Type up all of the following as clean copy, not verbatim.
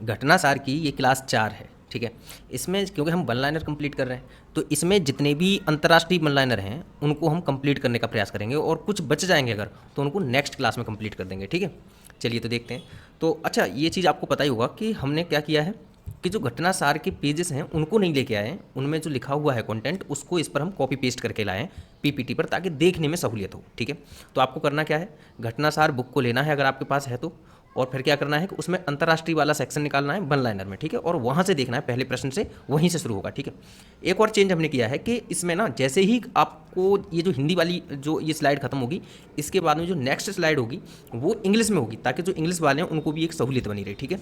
घटनासार की ये क्लास 4 है, ठीक है। इसमें क्योंकि हम वन लाइनर कंप्लीट कर रहे हैं तो इसमें जितने भी अंतर्राष्ट्रीय वन लाइनर हैं उनको हम कंप्लीट करने का प्रयास करेंगे, और कुछ बच जाएंगे अगर तो उनको नेक्स्ट क्लास में कंप्लीट कर देंगे, ठीक है। चलिए तो देखते हैं। तो अच्छा, ये चीज़ आपको पता ही होगा कि हमने क्या किया है कि जो घटनासार के पेजेस हैं उनको नहीं लेके आए हैं, उनमें जो लिखा हुआ है कंटेंट उसको इस पर हम कॉपी पेस्ट करके लाए हैं पीपीटी पर, ताकि देखने में सहूलियत हो, ठीक है। तो आपको करना क्या है, घटनासार बुक को लेना है अगर आपके पास है तो, और फिर क्या करना है कि उसमें अंतर्राष्ट्रीय वाला सेक्शन निकालना है वन लाइनर में, ठीक है, और वहाँ से देखना है, पहले प्रश्न से वहीं से शुरू होगा, ठीक है। एक और चेंज हमने किया है कि इसमें ना जैसे ही आपको ये जो हिंदी वाली जो ये स्लाइड खत्म होगी, इसके बाद में जो नेक्स्ट स्लाइड होगी वो इंग्लिश में होगी, ताकि जो इंग्लिश वाले हैं उनको भी एक सहूलियत बनी रहे, ठीक है।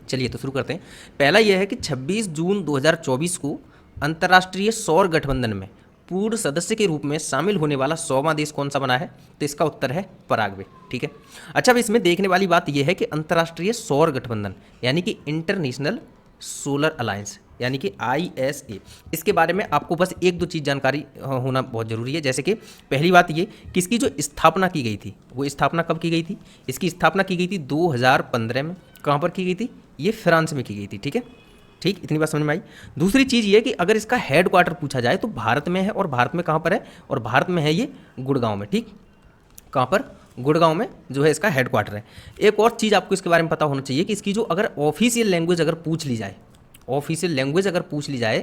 चलिए तो शुरू करते हैं। पहला यह है कि 26 जून 2024 को अंतर्राष्ट्रीय सौर गठबंधन में पूर्ण सदस्य के रूप में शामिल होने वाला 100वां देश कौन सा बना है, तो इसका उत्तर है पराग्वे, ठीक है। अच्छा, अब इसमें देखने वाली बात यह है कि अंतर्राष्ट्रीय सौर गठबंधन यानी कि इंटरनेशनल सोलर अलायंस यानी कि ISA, इसके बारे में आपको बस एक दो चीज़ जानकारी होना बहुत ज़रूरी है। जैसे कि पहली बात ये कि इसकी जो स्थापना की गई थी वो स्थापना कब की गई थी, इसकी स्थापना की गई थी 2015 में। कहाँ पर की गई थी, ये फ्रांस में की गई थी, ठीक है। ठीक, इतनी बात समझ में आई। दूसरी चीज़ ये कि अगर इसका हेड क्वार्टर पूछा जाए तो भारत में है, और भारत में कहाँ पर है, और भारत में है ये गुड़गांव में, ठीक। कहाँ पर, गुड़गांव में जो है इसका हेड क्वार्टर है। एक और चीज़ आपको इसके बारे में पता होना चाहिए कि इसकी जो अगर ऑफिशियल लैंग्वेज अगर पूछ ली जाए, ऑफिशियल लैंग्वेज अगर पूछ ली जाए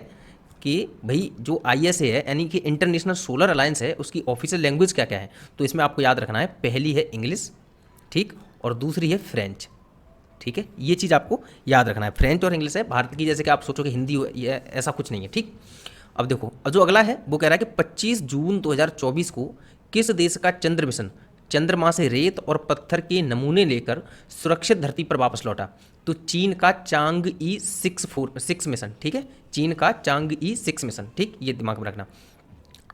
कि भाई जो ISA है यानी कि इंटरनेशनल सोलर अलायंस है उसकी ऑफिशियल लैंग्वेज क्या क्या है, तो इसमें आपको याद रखना है, पहली है इंग्लिश, ठीक, और दूसरी है फ्रेंच, ठीक है। ये चीज़ आपको याद रखना है, फ्रेंच और इंग्लिश है। भारत की जैसे कि आप सोचो कि हिंदी ये ऐसा कुछ नहीं है, ठीक। अब देखो, अब जो अगला है वो कह रहा है कि 25 जून 2024 को किस देश का चंद्र मिशन चंद्रमा से रेत और पत्थर के नमूने लेकर सुरक्षित धरती पर वापस लौटा, तो चीन का चांग-ई 6 मिशन, ठीक है, चीन का चांग-ई 6 मिशन, ठीक, ये दिमाग में रखना।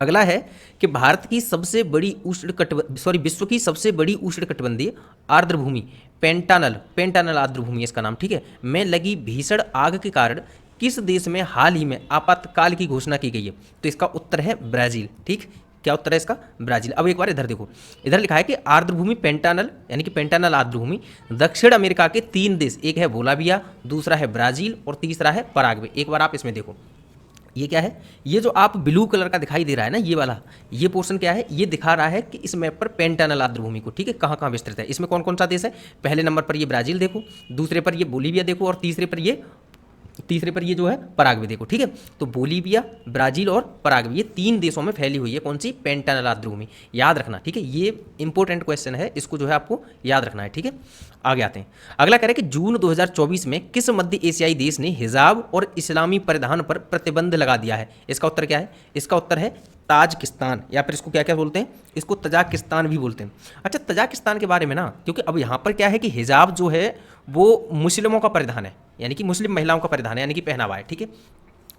अगला है कि भारत की सबसे बड़ी विश्व की सबसे बड़ी उष्णकटिबंधीय आर्द्रभूमि पेंटानल आर्द्रभूमि इसका नाम, ठीक है, में लगी भीषण आग के कारण किस देश में हाल ही में आपातकाल की घोषणा की गई है, तो इसका उत्तर है ब्राज़ील, ठीक। क्या उत्तर है इसका, ब्राज़ील। अब एक बार इधर देखो, इधर लिखा है कि आर्द्रभूमि पेंटानल यानी कि पेंटानल आर्द्रभूमि दक्षिण अमेरिका के 3 देश, एक है बोलाविया, दूसरा है ब्राज़ील और तीसरा है पराग्वे। एक बार आप इसमें देखो, ये क्या है, ये जो आप ब्लू कलर का दिखाई दे रहा है ना, ये वाला, ये पोर्शन क्या है, ये दिखा रहा है कि इस मैप पर पेंटानल आर्द्रभूमि को, ठीक है, कहाँ कहाँ विस्तृत है। इसमें कौन कौन सा देश है, पहले नंबर पर ये ब्राज़ील देखो, दूसरे पर ये बोलीविया देखो, और तीसरे पर ये जो है पराग्वे देखो, ठीक है। तो बोलीविया, ब्राज़ील और पराग्वे, ये 3 देशों में फैली हुई है कौन सी, पेंटानल आर्द्रभूमि, याद रखना, ठीक है। ये इंपॉर्टेंट क्वेश्चन है, इसको जो है आपको याद रखना है, ठीक है। आगे आते हैं। अगला कह रहे हैं कि जून 2024 में किस मध्य एशियाई देश ने हिजाब और इस्लामी परिधान पर प्रतिबंध लगा दिया है, इसका उत्तर क्या है, इसका उत्तर है ताजिकिस्तान, या फिर इसको क्या क्या बोलते हैं, इसको तजाकिस्तान भी बोलते हैं। अच्छा, तजाकिस्तान के बारे में ना, क्योंकि अब यहाँ पर क्या है कि हिजाब जो है वो मुस्लिमों का परिधान है, यानी कि मुस्लिम महिलाओं का परिधान है, यानी कि पहनावा है, ठीक है।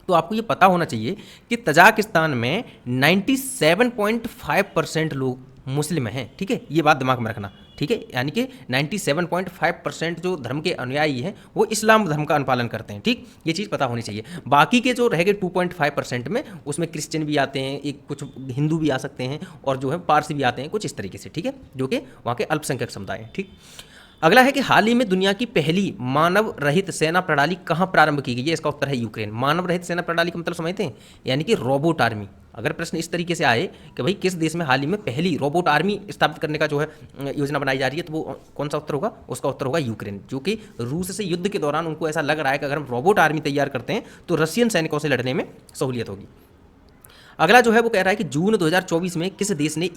तो आपको ये पता होना चाहिए कि तजाकिस्तान में 97.5% लोग मुस्लिम हैं, ठीक है, ये बात दिमाग में रखना, ठीक है। यानी कि 97.5% जो धर्म के अनुयायी हैं वो इस्लाम धर्म का अनुपालन करते हैं, ठीक, ये चीज़ पता होनी चाहिए। बाकी के जो रह गए 2.5% में, उसमें क्रिश्चियन भी आते हैं, एक कुछ हिंदू भी आ सकते हैं, और जो है पारसी भी आते हैं, कुछ इस तरीके से, ठीक है, जो कि वहाँ के अल्पसंख्यक समुदाय हैं, ठीक। अगला है कि हाल ही में दुनिया की पहली मानव रहित सेना प्रणाली कहाँ प्रारंभ की गई है, इसका उत्तर है यूक्रेन। मानव रहित सेना प्रणाली का मतलब समझते हैं, यानी कि रोबोट आर्मी। अगर प्रश्न इस तरीके से आए कि भाई किस देश में हाल ही में पहली रोबोट आर्मी स्थापित करने का जो है योजना बनाई जा रही है, तो वो कौन सा उत्तर होगा, उसका उत्तर होगा यूक्रेन, जो कि रूस से युद्ध के दौरान उनको ऐसा लग रहा है कि अगर हम रोबोट आर्मी तैयार करते हैं तो रशियन सैनिकों से लड़ने में सहूलियत होगी। अगला जो है वो कह रहा है कि जून 2024 में किस देश ने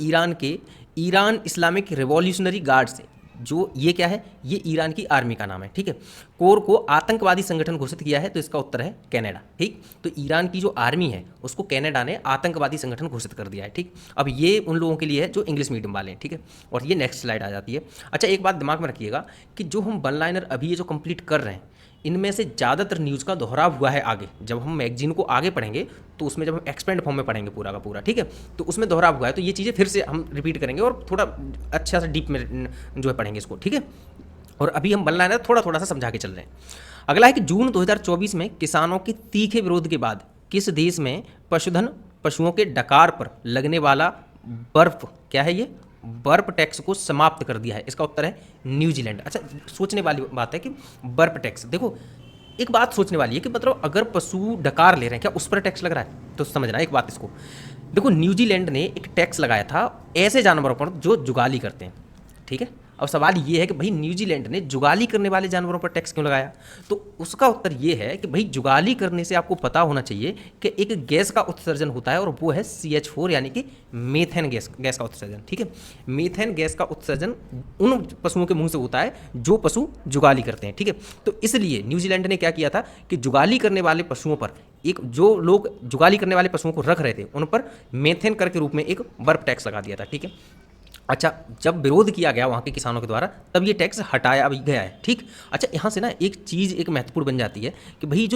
ईरान इस्लामिक रिवॉल्यूशनरी गार्ड से, जो ये क्या है, ये ईरान की आर्मी का नाम है, ठीक है, कोर को आतंकवादी संगठन घोषित किया है, तो इसका उत्तर है कनाडा, ठीक। तो ईरान की जो आर्मी है उसको कनाडा ने आतंकवादी संगठन घोषित कर दिया है, ठीक। अब ये उन लोगों के लिए है जो इंग्लिश मीडियम वाले हैं, ठीक है। और ये नेक्स्ट स्लाइड आ जाती है। अच्छा, एक बात दिमाग में रखिएगा कि जो हम वन लाइनर अभी ये जो कंप्लीट कर रहे हैं, इनमें से ज़्यादातर न्यूज़ का दोहराव हुआ है। आगे जब हम मैगजीन को आगे पढ़ेंगे तो उसमें जब हम एक्सपेंड फॉर्म में पढ़ेंगे पूरा का पूरा, ठीक है, तो उसमें दोहराव हुआ है, तो ये चीज़ें फिर से हम रिपीट करेंगे और थोड़ा अच्छा सा डीप में जो है पढ़ेंगे इसको, ठीक है। और अभी हम वन लाइनर थोड़ा थोड़ा सा समझा के चल रहे हैं। अगला है कि जून 2024 में किसानों के तीखे विरोध के बाद किस देश में पशुओं के डकार पर लगने वाला बर्फ, क्या है ये, बर्फ टैक्स को समाप्त कर दिया है? इसका उत्तर है न्यूजीलैंड। अच्छा, सोचने वाली बात है कि बर्फ टैक्स, देखो एक बात सोचने वाली है कि मतलब अगर पशु डकार ले रहे हैं क्या उस पर टैक्स लग रहा है? तो समझना एक बात इसको, देखो न्यूजीलैंड ने एक टैक्स लगाया था ऐसे जानवरों पर जो जुगाली करते हैं, ठीक है। अब सवाल ये है कि भाई न्यूजीलैंड ने जुगाली करने वाले जानवरों पर टैक्स क्यों लगाया? तो उसका उत्तर ये है कि भाई जुगाली करने से आपको पता होना चाहिए कि एक गैस का उत्सर्जन होता है और वो है CH4 यानी कि मीथेन गैस का उत्सर्जन, ठीक है। मीथेन गैस का उत्सर्जन उन पशुओं के मुंह से होता है जो पशु जुगाली करते हैं, ठीक है। तो इसलिए न्यूजीलैंड ने क्या किया था कि जुगाली करने वाले पशुओं पर, एक जो लोग जुगाली करने वाले पशुओं को रख रहे थे उन पर मेथेन कर के रूप में एक बर्फ टैक्स लगा दिया था, ठीक है। अच्छा, जब विरोध किया गया वहाँ के किसानों के द्वारा तब ये टैक्स हटाया भी गया है, ठीक। अच्छा, यहाँ से ना एक चीज़ एक महत्वपूर्ण बन जाती है कि भाई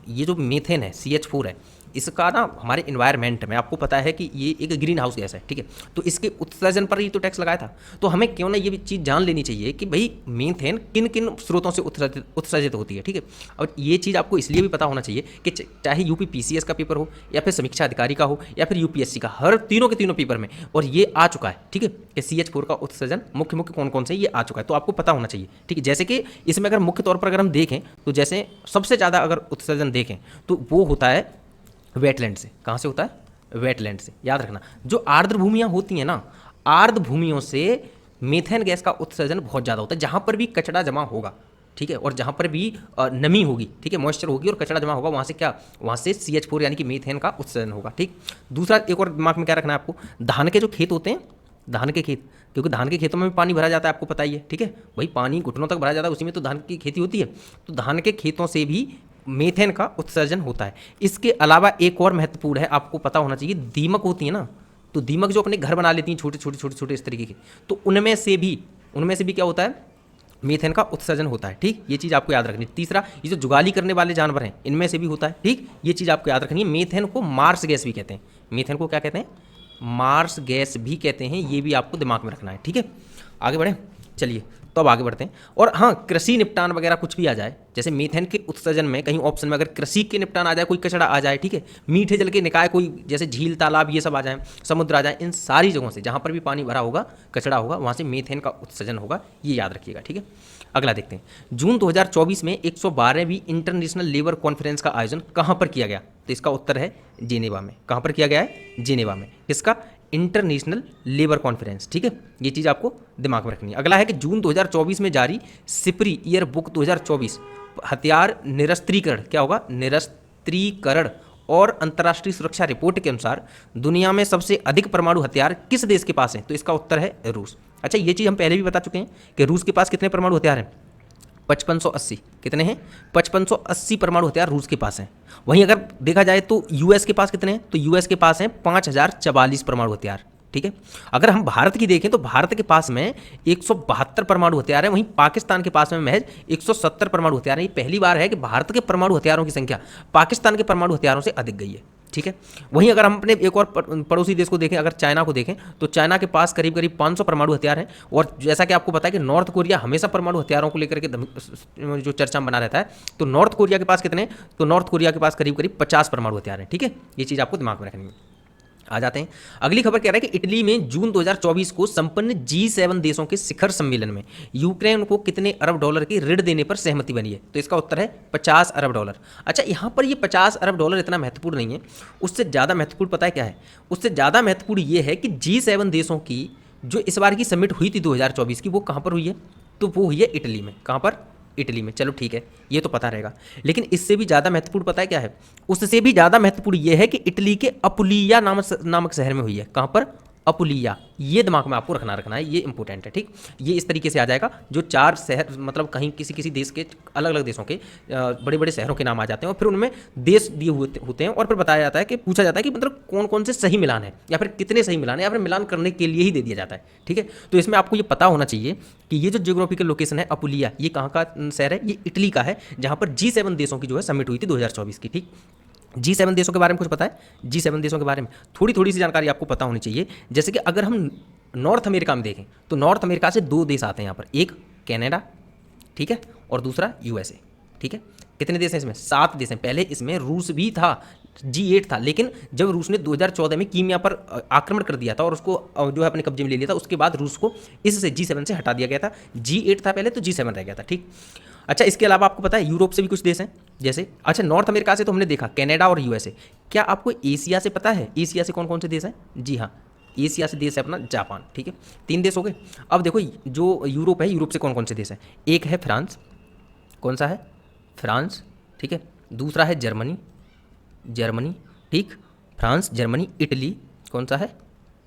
ये जो मीथेन है CH4 है, इसका ना हमारे इन्वायरमेंट में आपको पता है कि ये एक ग्रीन हाउस गैस है, ठीक है। तो इसके उत्सर्जन पर ही तो टैक्स लगाया था। तो हमें क्यों ना ये भी चीज़ जान लेनी चाहिए कि भाई मीथेन किन किन स्रोतों से उत्सर्जित होती है, ठीक है। और ये चीज़ आपको इसलिए भी पता होना चाहिए कि चाहे यूपी PCS का पेपर हो या फिर समीक्षा अधिकारी का हो या फिर UPSC का, हर तीनों के तीनों पेपर में और ये आ चुका है, ठीक है, कि CH4 का उत्सर्जन मुख्य कौन कौन से ये आ चुका है, तो आपको पता होना चाहिए, ठीक है। जैसे कि इसमें अगर मुख्य तौर पर अगर हम देखें तो जैसे सबसे ज़्यादा अगर उत्सर्जन देखें तो वो होता है वेटलैंड से। कहाँ से होता है? वेटलैंड से। याद रखना, जो आर्द्र भूमियाँ होती हैं ना, आर्द्र भूमियों से मीथेन गैस का उत्सर्जन बहुत ज़्यादा होता है, जहाँ पर भी कचरा जमा होगा, ठीक है, और जहाँ पर भी नमी होगी, ठीक है, मॉइस्चर होगी और कचरा जमा होगा, वहाँ से क्या, वहाँ से CH4 यानी कि मीथेन का उत्सर्जन होगा, ठीक। दूसरा एक और दिमाग में क्या रखना है आपको, धान के जो खेत होते हैं, धान के खेत, क्योंकि धान के खेतों में भी पानी भरा जाता है, आपको पता ही है, ठीक है। भाई पानी घुटनों तक भरा जाता है, उसी में तो धान की खेती होती है। तो धान के खेतों से भी मीथेन का उत्सर्जन होता है। इसके अलावा एक और महत्वपूर्ण है, आपको पता होना चाहिए, दीमक होती है ना, तो दीमक जो अपने घर बना लेती हैं छोटे छोटे छोटे छोटे इस तरीके के, तो उनमें से भी क्या होता है, मीथेन का उत्सर्जन होता है, ठीक। ये चीज़ आपको याद रखनी है। तीसरा, ये जो जुगाली करने वाले जानवर हैं इनमें से भी होता है, ठीक। ये चीज़ आपको याद रखनी है। मीथेन को मार्स गैस भी कहते हैं, मीथेन को क्या कहते हैं, मार्स गैस भी कहते हैं, ये भी आपको दिमाग में रखना है, ठीक है। आगे बढ़ें, चलिए तो अब आगे बढ़ते हैं। और हाँ, कृषि निपटान वगैरह कुछ भी आ जाए, जैसे मीथेन के उत्सर्जन में कहीं ऑप्शन में अगर कृषि के निपटान आ जाए, कोई कचरा आ जाए, ठीक है, मीठे जल के निकाय कोई जैसे झील तालाब ये सब आ जाए, समुद्र आ जाए, इन सारी जगहों से जहाँ पर भी पानी भरा होगा, कचरा होगा, वहाँ से मीथेन का उत्सर्जन होगा, ये याद रखिएगा, ठीक है। अगला देखते हैं, जून 2024 में 112वीं इंटरनेशनल लेबर कॉन्फ्रेंस का आयोजन कहाँ पर किया गया? तो इसका उत्तर है जेनेवा में। कहाँ पर किया गया है? जेनेवा में। किसका? इंटरनेशनल लेबर कॉन्फ्रेंस, ठीक है। ये चीज़ आपको दिमाग में रखनी है। अगला है कि जून 2024 में जारी सिपरी ईयर बुक 2024 हथियार निरस्त्रीकरण, क्या होगा? निरस्त्रीकरण और अंतर्राष्ट्रीय सुरक्षा रिपोर्ट के अनुसार दुनिया में सबसे अधिक परमाणु हथियार किस देश के पास है? तो इसका उत्तर है रूस। अच्छा, ये चीज़ हम पहले भी बता चुके हैं कि रूस के पास कितने परमाणु हथियार हैं? 5580। कितने हैं? 5580 परमाणु हथियार रूस के पास हैं। वहीं अगर देखा जाए तो यूएस के पास कितने हैं? तो यूएस के पास हैं 5044 परमाणु हथियार, ठीक है। अगर हम भारत की देखें तो भारत के पास में 172 परमाणु हथियार हैं, वहीं पाकिस्तान के पास में महज 170 परमाणु हथियार हैं। ये पहली बार है कि भारत के परमाणु हथियारों की संख्या पाकिस्तान के परमाणु हथियारों से अधिक गई है, ठीक है। वहीं अगर हम अपने एक और पड़ोसी देश को देखें, अगर चाइना को देखें तो चाइना के पास करीब करीब 500 परमाणु हथियार हैं। और जैसा कि आपको पता है कि नॉर्थ कोरिया हमेशा परमाणु हथियारों को लेकर के जो चर्चा में बना रहता है, तो नॉर्थ कोरिया के पास कितने? तो नॉर्थ कोरिया के पास करीब करीब 50 परमाणु हथियार हैं, ठीक है। ये चीज़ आपको दिमाग में रखनी है। आ जाते हैं अगली खबर। कह रहा है कि इटली में जून 2024 को संपन्न G7 देशों के शिखर सम्मेलन में यूक्रेन को कितने अरब डॉलर की ऋण देने पर सहमति बनी है? तो इसका उत्तर है 50 अरब डॉलर। अच्छा, यहाँ पर ये 50 अरब डॉलर इतना महत्वपूर्ण नहीं है, उससे ज़्यादा महत्वपूर्ण पता है क्या है? उससे ज़्यादा महत्वपूर्ण ये है कि G7 देशों की जो इस बार की समिट हुई थी 2024 की, वो कहाँ पर हुई है? तो वो हुई है इटली में। कहाँ पर? इटली में। चलो ठीक है, ये तो पता रहेगा। लेकिन इससे भी ज़्यादा महत्वपूर्ण पता है क्या है? उससे भी ज़्यादा महत्वपूर्ण ये है कि इटली के अपुलिया नामक शहर में हुई है। कहाँ पर? अपुलिया। ये दिमाग में आपको रखना है, ये इंपॉर्टेंट है, ठीक। ये इस तरीके से आ जाएगा, जो 4 शहर मतलब कहीं किसी देश के अलग अलग देशों के बड़े बड़े शहरों के नाम आ जाते हैं और फिर उनमें देश दिए होते हैं और फिर बताया जाता है कि पूछा जाता है कि मतलब कौन कौन से सही मिलान है या फिर कितने सही मिलान है या फिर मिलान करने के लिए ही दे दिया जाता है, ठीक है। तो इसमें आपको ये पता होना चाहिए कि ये जो जियोग्राफिकल लोकेशन है अपुलिया, ये कहाँ का शहर है? ये इटली का है, जहाँ पर G7 देशों की जो है समिट हुई थी 2024 की, ठीक। G7 देशों के बारे में कुछ पता है? G7 देशों के बारे में थोड़ी सी जानकारी आपको पता होनी चाहिए। जैसे कि अगर हम नॉर्थ अमेरिका में देखें तो नॉर्थ अमेरिका से 2 देश आते हैं यहाँ पर, एक कनाडा, ठीक है, और दूसरा USA, ठीक है। कितने देश हैं इसमें? 7 देश हैं। पहले इसमें रूस भी था, G8 था, लेकिन जब रूस ने 2014 में कीमिया पर आक्रमण कर दिया था और उसको जो है अपने कब्जे में ले लिया था, उसके बाद रूस को इससे G7 से हटा दिया गया था। G8 था पहले, तो G7 रह गया था, ठीक। अच्छा, इसके अलावा आपको पता है यूरोप से भी कुछ देश हैं, जैसे अच्छा नॉर्थ अमेरिका से तो हमने देखा कनाडा और यूएसए। क्या आपको एशिया से पता है? एशिया से कौन कौन से देश हैं? जी हाँ, एशिया से देश है अपना जापान, ठीक है। 3 देश हो गए। अब देखो जो यूरोप है, यूरोप से कौन कौन से देश हैं? एक है फ्रांस, कौन सा है? फ्रांस, ठीक है। दूसरा है जर्मनी, जर्मनी, ठीक। फ्रांस, जर्मनी, इटली, कौन सा है?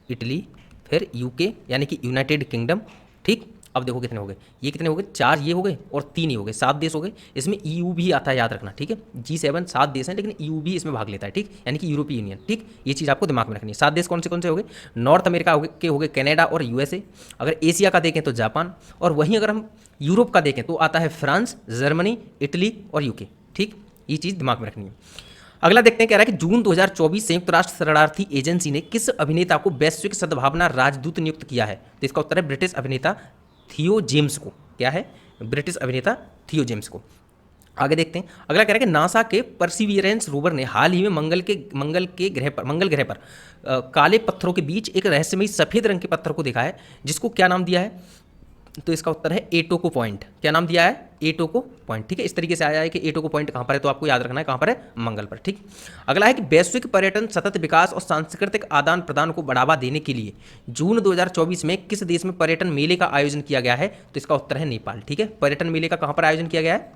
इटली। फिर यूके यानी कि यूनाइटेड किंगडम, ठीक। अब देखो कितने हो गए, ये कितने हो गए? 4 ये हो गए और 3 ये हो गए, 7 देश हो गए। इसमें EU भी आता है, याद रखना, ठीक है। G7 7 देश हैं, लेकिन EU भी इसमें भाग लेता है, ठीक, यानी कि यूरोपीय यूनियन, ठीक। ये चीज़ आपको दिमाग में रखनी है। 7 देश कौन से हो गए? नॉर्थ अमेरिका के हो गए कनाडा और USA। अगर एशिया का देखें तो जापान, और वहीं अगर हम यूरोप का देखें तो आता है फ्रांस, जर्मनी, इटली और यूके, ठीक। ये चीज़ दिमाग में रखनी है। अगला देखते हैं, कह रहा है कि जून 2024 संयुक्त राष्ट्र शरणार्थी एजेंसी ने किस अभिनेता को वैश्विक सद्भावना राजदूत नियुक्त किया है? तो इसका उत्तर है ब्रिटिश अभिनेता थियो जेम्स को। क्या है? ब्रिटिश अभिनेता थियो जेम्स को। आगे देखते हैं, अगला कह रहा है कि नासा के परसिवियरेंस रोवर ने हाल ही में मंगल ग्रह पर काले पत्थरों के बीच एक रहस्यमयी सफेद रंग के पत्थर को देखा है, जिसको क्या नाम दिया है? तो इसका उत्तर है एटोको पॉइंट। क्या नाम दिया है? एटोको पॉइंट, ठीक है। इस तरीके से आया है कि एटोको पॉइंट कहाँ पर है, तो आपको याद रखना है कहाँ पर है, मंगल पर, ठीक। अगला है कि वैश्विक पर्यटन, सतत विकास और सांस्कृतिक आदान प्रदान को बढ़ावा देने के लिए जून 2024 में किस देश में पर्यटन मेले का आयोजन किया गया है? तो इसका उत्तर है नेपाल, ठीक है। पर्यटन मेले का कहाँ पर आयोजन किया गया है?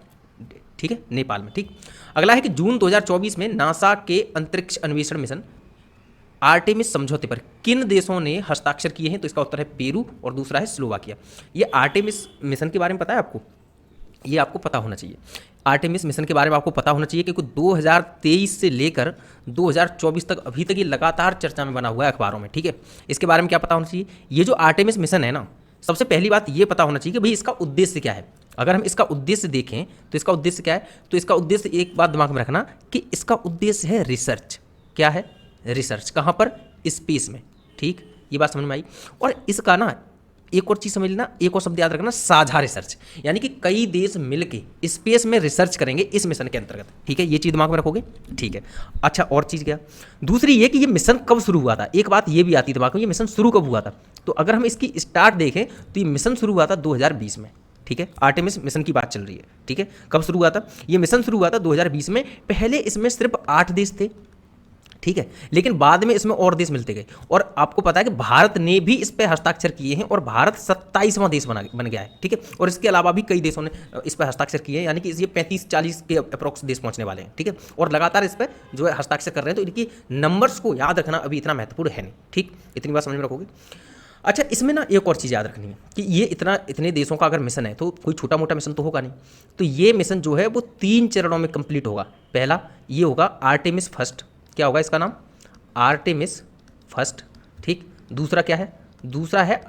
ठीक है, नेपाल में, ठीक। अगला है कि जून 2024 में नासा के अंतरिक्ष अन्वेषण मिशन आर्टेमिस समझौते पर किन देशों ने हस्ताक्षर किए हैं? तो इसका उत्तर है पेरू और दूसरा है स्लोवाकिया। ये आर्टेमिस मिशन के बारे में पता है आपको? ये आपको पता होना चाहिए। आर्टेमिस मिशन के बारे में आपको पता होना चाहिए, क्योंकि 2023 से लेकर 2024 तक अभी तक ये लगातार चर्चा में बना हुआ है अखबारों में, ठीक है। इसके बारे में क्या पता होना चाहिए? ये जो आर्टेमिस मिशन है ना, सबसे पहली बात ये पता होना चाहिए कि भाई इसका उद्देश्य क्या है। अगर हम इसका उद्देश्य देखें तो इसका उद्देश्य क्या है? तो इसका उद्देश्य, एक बात दिमाग में रखना, कि इसका उद्देश्य है रिसर्च। क्या है? रिसर्च। कहाँ पर? स्पेस में, ठीक। ये बात समझ में आई। और इसका ना एक और चीज़ समझ लेना, एक और शब्द याद रखना, साझा रिसर्च, यानी कि कई देश मिलके स्पेस में रिसर्च करेंगे इस मिशन के अंतर्गत, ठीक है। ये चीज़ दिमाग में रखोगे, ठीक है। अच्छा, और चीज़ क्या? दूसरी ये कि ये मिशन कब शुरू हुआ था। एक बात ये भी आती है दिमाग में, ये मिशन शुरू कब हुआ था। तो अगर हम इसकी स्टार्ट देखें तो ये मिशन शुरू हुआ था 2020 में, ठीक है। आर्टेमिस मिशन की बात चल रही है, ठीक है। कब शुरू हुआ था? ये मिशन शुरू हुआ था 2020 में। पहले इसमें सिर्फ 8 देश थे, ठीक है, लेकिन बाद में इसमें और देश मिलते गए। और आपको पता है कि भारत ने भी इस पर हस्ताक्षर किए हैं और भारत 27वां देश बन गया है, ठीक है। और इसके अलावा भी कई देशों ने इस पर हस्ताक्षर किए हैं, यानी कि ये 35-40 के अप्रोक्स देश पहुंचने वाले हैं, ठीक है। और लगातार इस पर जो है हस्ताक्षर कर रहे हैं, तो इनकी नंबर्स को याद रखना अभी इतना महत्वपूर्ण है नहीं, ठीक। इतनी बात समझ में रखोगे। अच्छा, इसमें ना एक और चीज़ याद रखनी है कि ये इतने देशों का अगर मिशन है तो कोई छोटा मोटा मिशन तो होगा नहीं। तो ये मिशन जो है वो 3 चरणों में कंप्लीट होगा। पहला ये होगा आर्टेमिस फर्स्ट। क्या होगा इसका नाम? आर्टेमिस फर्स्ट, ठीक। दूसरा क्या है? दूसरा है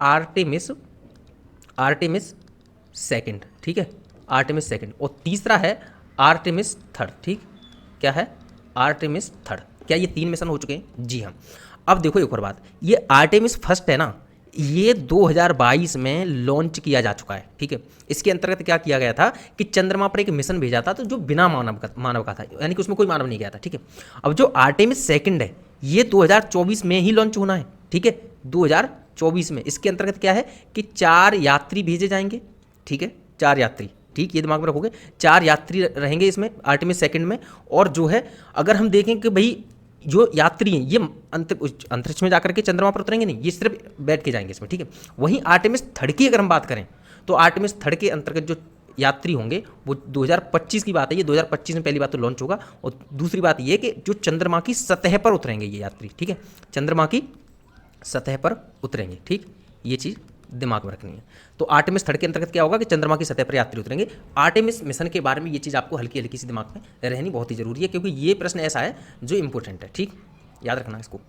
आर्टेमिस सेकंड, ठीक है, आर्टेमिस सेकंड। और तीसरा है आर्टेमिस थर्ड, ठीक। क्या है? Artemis third. क्या ये 3 मिशन हो चुके हैं? जी हाँ। अब देखो एक और बात, ये आर्टेमिस फर्स्ट है ना, ये 2022 में लॉन्च किया जा चुका है, ठीक है। इसके अंतर्गत क्या किया गया था कि चंद्रमा पर एक मिशन भेजा था, तो जो बिना मानव का था, यानी कि उसमें कोई मानव नहीं गया था, ठीक है। अब जो आर्टेमिस सेकंड है ये 2024 में ही लॉन्च होना है, ठीक है, 2024 में। इसके अंतर्गत क्या है कि 4 यात्री भेजे जाएंगे, ठीक है, 4 यात्री, ठीक। ये दिमाग में रखोगे, 4 यात्री रहेंगे इसमें आर्टेमिस सेकंड में। और जो है अगर हम देखें कि भाई जो यात्री हैं ये अंतरिक्ष में जाकर के चंद्रमा पर उतरेंगे नहीं, ये सिर्फ बैठ के जाएंगे इसमें, ठीक है। वहीं आर्टेमिस थर्ड की अगर हम बात करें तो आर्टेमिस थर्ड के अंतर्गत जो यात्री होंगे वो 2025 की बात है। ये 2025 में पहली बात तो लॉन्च होगा। और दूसरी बात ये कि जो चंद्रमा की सतह पर उतरेंगे ये यात्री, ठीक है, चंद्रमा की सतह पर उतरेंगे, ठीक। ये चीज़ दिमाग में रखनी है। तो आर्टेमिस थर्ड के अंतर्गत क्या होगा कि चंद्रमा की सतह पर यात्री उतरेंगे। आर्टेमिस मिशन के बारे में ये चीज़ आपको हल्की हल्की सी दिमाग में रहनी बहुत ही जरूरी है, क्योंकि ये प्रश्न ऐसा है जो इंपॉर्टेंट है, ठीक, याद रखना इसको।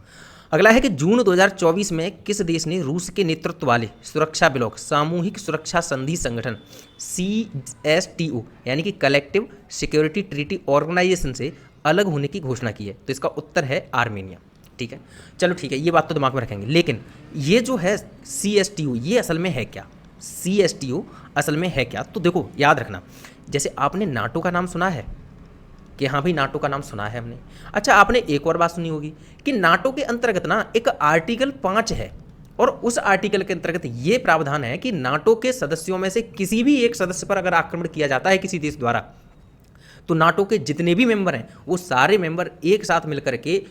अगला है कि जून 2024 में किस देश ने रूस के नेतृत्व वाले सुरक्षा ब्लॉक सामूहिक सुरक्षा संधि संगठन CSTO यानी कि कलेक्टिव सिक्योरिटी ट्रीटी ऑर्गेनाइजेशन से अलग होने की घोषणा की है? तो इसका उत्तर है आर्मेनिया, ठीक है। चलो ठीक है, ये बात तो दिमाग में रखेंगे। लेकिन ये जो है CSTO ये असल में है क्या? CSTO असल में है क्या? तो देखो याद रखना, जैसे आपने नाटो का नाम सुना है, कि हाँ भाई नाटो का नाम सुना है हमने। अच्छा, आपने एक और बात सुनी होगी कि नाटो के अंतर्गत ना एक आर्टिकल 5 है, और उस आर्टिकल के अंतर्गत ये प्रावधान है कि नाटो के सदस्यों में से किसी भी एक सदस्य पर अगर आक्रमण किया जाता है किसी देश द्वारा, तो नाटो के जितने भी मेंबर हैं वो सारे मेंबर एक साथ मिलकर के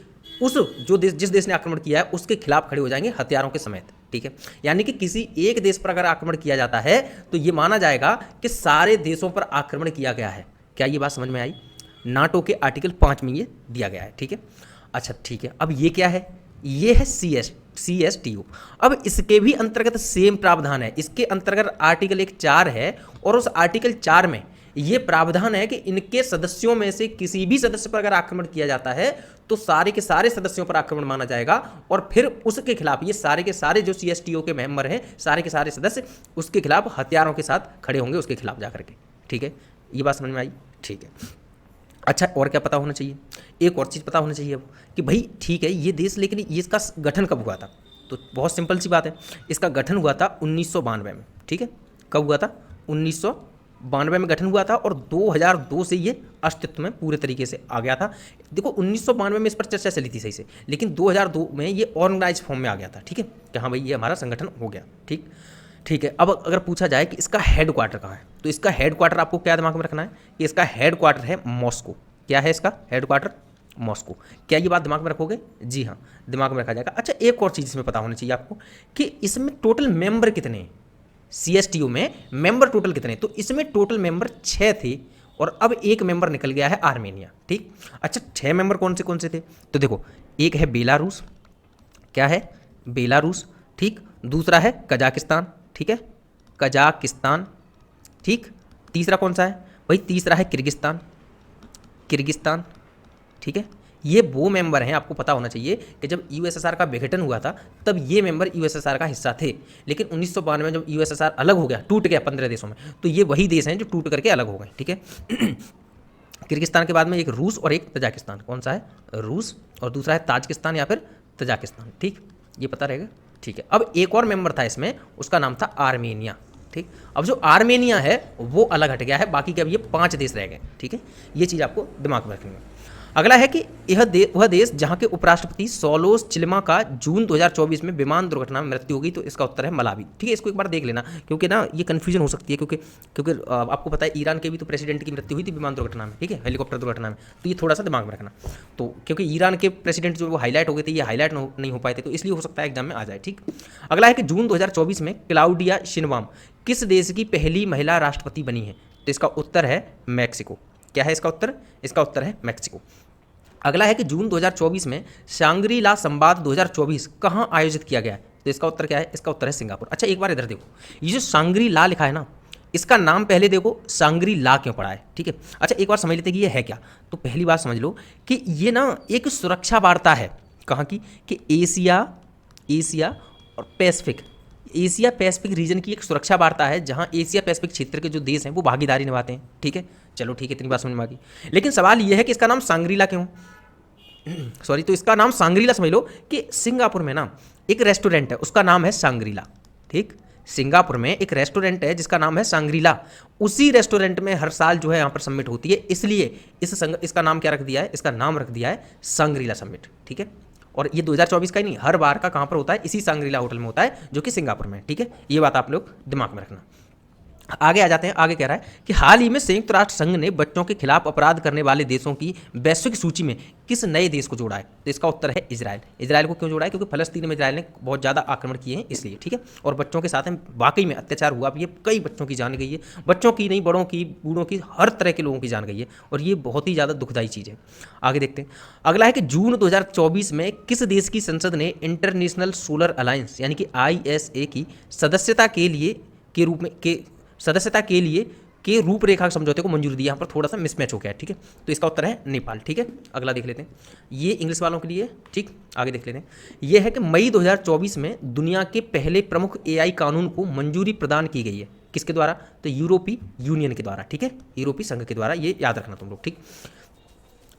उस जो देश, जिस देश ने आक्रमण किया है उसके खिलाफ खड़े हो जाएंगे हथियारों के समेत। ठीक है, यानी कि किसी एक देश पर अगर आक्रमण किया जाता है तो ये माना जाएगा कि सारे देशों पर आक्रमण किया गया है। क्या ये बात समझ में आई? नाटो के आर्टिकल 5 में ये दिया गया है। ठीक है, अच्छा ठीक है, अब ये क्या है? ये है CSTO। अब इसके भी अंतर्गत सेम प्रावधान है। इसके अंतर्गत आर्टिकल 4 है, और उस आर्टिकल 4 में ये प्रावधान है कि इनके सदस्यों में से किसी भी सदस्य पर अगर आक्रमण किया जाता है तो सारे के सारे सदस्यों पर आक्रमण माना जाएगा, और फिर उसके खिलाफ ये सारे के सारे जो CSTO के मेंबर हैं, सारे के सारे सदस्य उसके खिलाफ हथियारों के साथ खड़े होंगे उसके खिलाफ जाकर के। ठीक है, ये बात समझ में आई? ठीक है, अच्छा और क्या पता होना चाहिए? एक और चीज़ पता होना चाहिए अब कि भाई ठीक है ये देश, लेकिन ये इसका गठन कब हुआ था? तो बहुत सिंपल सी बात है, इसका गठन हुआ था 1992 में। ठीक है, कब हुआ था? 1992 में गठन हुआ था, और 2002 से ये अस्तित्व में पूरे तरीके से आ गया था। देखो 1992 में इस पर चर्चा चली थी सही से, लेकिन 2002 में ये ऑर्गेनाइज फॉर्म में आ गया था। ठीक है, कि हाँ भाई ये हमारा संगठन हो गया। ठीक है, अब अगर पूछा जाए कि इसका हेड क्वार्टर कहाँ है, तो इसका हेड क्वार्टर आपको क्या दिमाग में रखना है कि इसका हेड क्वार्टर है मॉस्को। क्या है इसका हेड क्वार्टर? मॉस्को। क्या ये बात दिमाग में रखोगे? जी हाँ, दिमाग में रखा जाएगा। अच्छा, एक और चीज़ इसमें पता होनी चाहिए आपको कि इसमें टोटल मेंबर कितने हैं? CSTO में मेंबर टोटल कितने? तो इसमें टोटल मेंबर 6 थे, और अब एक मेंबर निकल गया है आर्मेनिया। ठीक, अच्छा 6 मेंबर कौन से थे? तो देखो, एक है बेलारूस। क्या है? बेलारूस। ठीक, दूसरा है कजाकिस्तान। ठीक है, कजाकिस्तान। ठीक, तीसरा कौन सा है? भाई तीसरा है किर्गिस्तान। ठीक है, ये वो मेंबर हैं, आपको पता होना चाहिए कि जब USSR का विघटन हुआ था तब ये मेंबर USSR का हिस्सा थे, लेकिन 1992 में जब USSR अलग हो गया, टूट गया 15 देशों में, तो ये वही देश हैं जो टूट करके अलग हो गए। ठीक है, किर्गिस्तान के बाद में एक रूस और एक तजाकिस्तान। कौन सा है? रूस, और दूसरा है ताजिकिस्तान या फिर तजाकिस्तान। ठीक, ये पता रहेगा। ठीक है, अब एक और मेंबर था इसमें, उसका नाम था आर्मेनिया। ठीक, अब जो आर्मेनिया है वो अलग हट गया है, बाकी के अब ये 5 देश रह गए। ठीक है, ये चीज़ आपको दिमाग में रखनी है। अगला है कि वह देश जहां के उपराष्ट्रपति सोलोस चिल्मा का जून 2024 में विमान दुर्घटना में मृत्यु हो गई, तो इसका उत्तर है मलावी। ठीक है, इसको एक बार देख लेना, क्योंकि ना ये कन्फ्यूजन हो सकती है, क्योंकि आपको पता है ईरान के भी तो प्रेसिडेंट की मृत्यु हुई थी विमान दुर्घटना में। ठीक है, हेलीकॉप्टर दुर्घटना में, तो ये थोड़ा सा दिमाग में रखना। तो क्योंकि ईरान के प्रेसिडेंट जो वो हाईलाइट हो गए थे, ये हाईलाइट नहीं हो पाए थे, तो इसलिए हो सकता है एग्जाम में आ जाए। ठीक, अगला है कि जून 2024 में क्लाउडिया शिनवाम किस देश की पहली महिला राष्ट्रपति बनी है? तो इसका उत्तर है मैक्सिको। क्या है इसका उत्तर? इसका उत्तर है मैक्सिको। अगला है कि जून 2024 में शांग्री ला संवाद 2024 कहाँ आयोजित किया गया है? तो इसका उत्तर क्या है? इसका उत्तर है सिंगापुर। अच्छा, एक बार इधर देखो, ये जो शांग्री ला लिखा है ना, इसका नाम पहले देखो शांग्री ला क्यों पड़ा है। ठीक है, अच्छा एक बार समझ लेते कि ये है क्या। तो पहली बात समझ लो कि ये ना एक सुरक्षा वार्ता है। कहाँ की? कि एशिया और पैसिफिक, एशिया पैसिफिक रीजन की एक सुरक्षा वार्ता है, जहां एशिया पैसिफिक क्षेत्र के जो देश हैं वो भागीदारी निभाते हैं। ठीक है, चलो ठीक है, इतनी बात समझ में आ गई। लेकिन सवाल ये है कि इसका नाम सांग्रीला क्यों? सॉरी, तो इसका नाम सांग्रीला समझ लो कि सिंगापुर में ना एक रेस्टोरेंट है, उसका नाम है सांग्रीला। ठीक, सिंगापुर में एक रेस्टोरेंट है जिसका नाम है सांग्रीला। उसी रेस्टोरेंट में हर साल जो है यहाँ पर समिट होती है, इसलिए इसका नाम क्या रख दिया है? इसका नाम रख दिया है सांग्रीला समिट। ठीक है, और ये 2024 का ही नहीं, हर बार का कहाँ पर होता है? इसी सांग्रीला होटल में होता है, जो कि सिंगापुर में। ठीक है, ये बात आप लोग दिमाग में रखना। आगे आ जाते हैं। आगे कह रहा है कि हाल ही में संयुक्त राष्ट्र संघ ने बच्चों के खिलाफ अपराध करने वाले देशों की वैश्विक सूची में किस नए देश को जोड़ा है? तो इसका उत्तर है इजराइल। इजराइल को क्यों जोड़ा है? क्योंकि फलस्तीन में इजराइल ने बहुत ज़्यादा आक्रमण किए हैं, इसलिए। ठीक है, और बच्चों के साथ में वाकई में अत्याचार हुआ। अब ये कई बच्चों की जान गई है, बच्चों की नहीं, बड़ों की, बूढ़ों की, हर तरह के लोगों की जान गई है, और ये बहुत ही ज़्यादा दुखदायी चीज़ है। आगे देखते हैं। अगला है कि जून 2024 में किस देश की संसद ने इंटरनेशनल सोलर अलायंस यानी कि ISA की सदस्यता के रूपरेखा समझौते को मंजूरी दी। यहाँ पर थोड़ा सा मिसमैच हो गया है। ठीक है, तो इसका उत्तर है नेपाल। ठीक है, अगला देख लेते हैं, ये इंग्लिश वालों के लिए। ठीक, आगे देख लेते हैं। ये है कि मई 2024 में दुनिया के पहले प्रमुख AI कानून को मंजूरी प्रदान की गई है। किसके द्वारा? तो यूरोपीय यूनियन के द्वारा। ठीक है, यूरोपीय संघ के द्वारा, ये याद रखना तुम लोग। ठीक,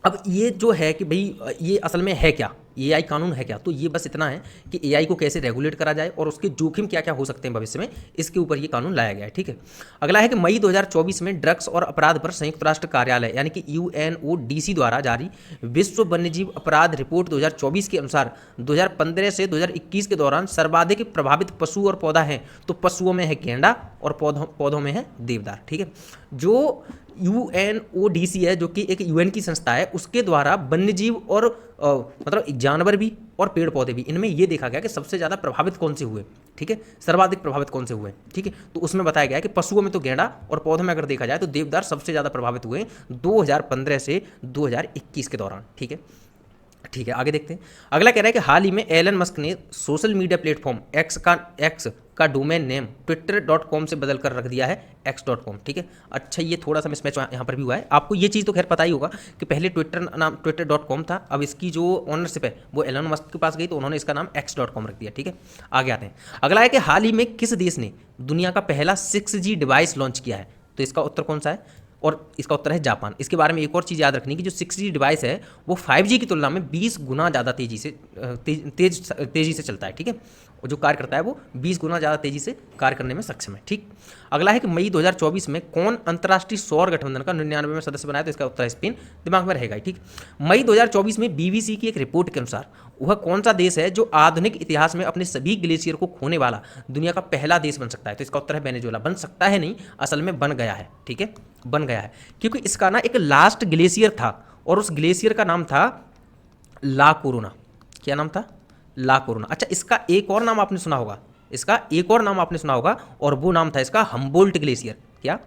अब ये जो है कि भाई ये असल में है क्या, एआई कानून है क्या, तो ये बस इतना है कि एआई को कैसे रेगुलेट करा जाए और उसके जोखिम क्या क्या हो सकते हैं भविष्य में, इसके ऊपर ये कानून लाया गया है। ठीक है, अगला है कि मई 2024 में ड्रग्स और अपराध पर संयुक्त राष्ट्र कार्यालय यानी कि यूएनओडीसी द्वारा जारी विश्व वन्यजीव अपराध रिपोर्ट 2024 के अनुसार 2015 से 2021 के दौरान सर्वाधिक प्रभावित पशु और पौधा हैं, तो पशुओं में है गेंडा और पौधों में है देवदार। ठीक है, जो यूएनओडीसी है जो कि एक यूएन की संस्था है, उसके द्वारा वन्यजीव और मतलब जानवर भी और पेड़ पौधे भी, इनमें ये देखा गया कि सबसे ज़्यादा प्रभावित कौन से हुए। ठीक है, सर्वाधिक प्रभावित कौन से हुए। ठीक है, तो उसमें बताया गया है कि पशुओं में तो गेंडा और पौधों में अगर देखा जाए तो देवदार सबसे ज़्यादा प्रभावित हुए 2015 से 2021 के दौरान। ठीक है, ठीक है, आगे देखते हैं। अगला कह रहा है कि हाल ही में एलन मस्क ने सोशल मीडिया प्लेटफॉर्म एक्स का डोमेन नेम twitter.com से बदल कर रख दिया है x.com। ठीक है, अच्छा ये थोड़ा सा मिसमैच यहाँ पर भी हुआ है। आपको ये चीज़ तो खैर पता ही होगा कि पहले twitter.com था, अब इसकी जो ओनरशिप है वो एलन मस्क के पास गई तो उन्होंने इसका नाम x.com रख दिया। ठीक है, आगे आते हैं। अगला है कि हाल ही में किस देश ने दुनिया का पहला 6G डिवाइस लॉन्च किया है, तो इसका उत्तर कौन सा है, और इसका उत्तर है जापान। इसके बारे में एक और चीज़ याद रखनी कि जो 6G डिवाइस है वो 5G की तुलना में 20 गुना ज़्यादा तेज़ी से चलता है। ठीक है, और जो कार्य करता है वो 20 गुना ज़्यादा तेज़ी से कार्य करने में सक्षम है। ठीक, अगला है कि मई 2024 में कौन अंतर्राष्ट्रीय सौर गठबंधन का 99वें सदस्य बनाया, तो इसका उत्तर है स्पेन। दिमाग में रहेगा। ठीक, मई 2024 में BBC की एक रिपोर्ट के अनुसार वह कौन सा देश है जो आधुनिक इतिहास में अपने सभी ग्लेशियर को खोने वाला दुनिया का पहला देश बन सकता है, तो इसका उत्तर है वेनेजुएला। बन सकता है नहीं, असल में बन गया है। ठीक है, बन गया है, क्योंकि इसका ना एक लास्ट ग्लेशियर था और उस ग्लेशियर का नाम था ला कोरोना। क्या नाम था, ला कोरोना। अच्छा, इसका एक और नाम आपने सुना होगा, इसका एक और नाम आपने सुना होगा और वो नाम था इसका हम्बोल्ट ग्लेशियर। क्या,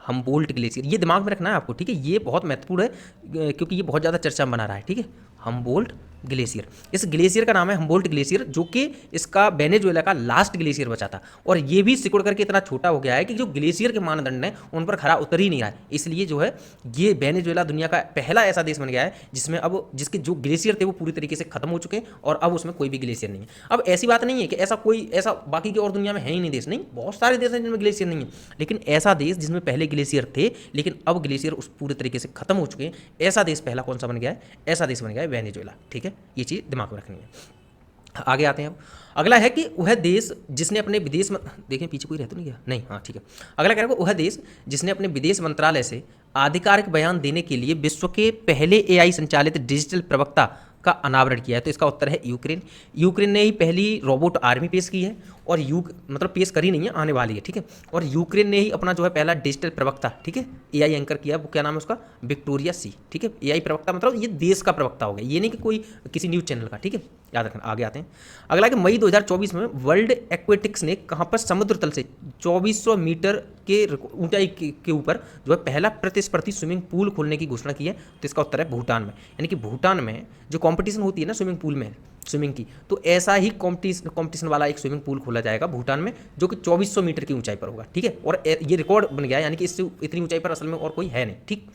हम्बोल्ट ग्लेशियर। ये दिमाग में रखना है आपको। ठीक है, ये बहुत महत्वपूर्ण है क्योंकि ये बहुत ज़्यादा चर्चा में बना रहा है। ठीक है, हम्बोल्ट ग्लेशियर, इस ग्लेशियर का नाम है हम्बोल्ट ग्लेशियर, जो कि इसका वेनेजुएला का लास्ट ग्लेशियर बचा था और ये भी सिकुड़ करके इतना छोटा हो गया है कि जो ग्लेशियर के मानदंड हैं उन पर खरा उतर ही नहीं रहा है। इसलिए जो है ये वेनेजुएला दुनिया का पहला ऐसा देश बन गया है जिसमें अब जिसके जो ग्लेशियर थे वो पूरी तरीके से खत्म हो चुके हैं और अब उसमें कोई भी ग्लेशियर नहीं है। अब ऐसी बात नहीं है कि ऐसा बाकी की और दुनिया में है ही नहीं देश, नहीं, बहुत सारे देश हैं जिनमें ग्लेशियर नहीं है, लेकिन ऐसा देश जिसमें पहले ग्लेशियर थे लेकिन अब ग्लेशियर उस पूरे तरीके से खत्म हो चुके हैं, ऐसा देश पहला कौन सा बन गया है, ऐसा देश बन गया है वेनेजुएला। ठीक है, ये चीज़ दिमाग में रखनी है। आगे आते हैं। अब अगला है कि वह देश जिसने अपने विदेश देखें पीछे कोई रहता नहीं क्या, नहीं, हाँ ठीक है। अगला कह रहा है वह देश जिसने अपने विदेश मंत्रालय से आधिकारिक बयान देने के लिए विश्व के पहले एआई संचालित डिजिटल प्रवक्ता का अनावरण किया है, तो इसका उत्तर है यूक्रेन। यूक्रेन ने ही पहली रोबोट आर्मी पेश की है और मतलब पेश करी नहीं है, आने वाली है। ठीक है, और यूक्रेन ने ही अपना जो है पहला डिजिटल प्रवक्ता, ठीक है, एआई एंकर किया, वो क्या नाम है उसका, विक्टोरिया सी। ठीक है, एआई प्रवक्ता मतलब ये देश का प्रवक्ता हो गया, ये नहीं कि कोई किसी न्यूज़ चैनल का। ठीक है, याद रखना। आगे आते हैं। अगला कि मई 2024 में वर्ल्ड एक्वेटिक्स ने कहाँ पर समुद्र तल से 2400 मीटर के ऊंचाई के ऊपर जो है पहला प्रतिस्पर्धी स्विमिंग पूल खोलने की घोषणा की है, तो इसका उत्तर है भूटान में। यानी कि भूटान में जो कंपटीशन होती है ना स्विमिंग पूल में, स्विमिंग की, तो ऐसा ही कंपटीशन वाला एक स्विमिंग पूल खोला जाएगा भूटान में जो कि 2400 मीटर की ऊंचाई पर होगा। ठीक है, और ये रिकॉर्ड बन गया है, यानी कि इससे इतनी ऊंचाई पर असल में और कोई है नहीं। ठीक,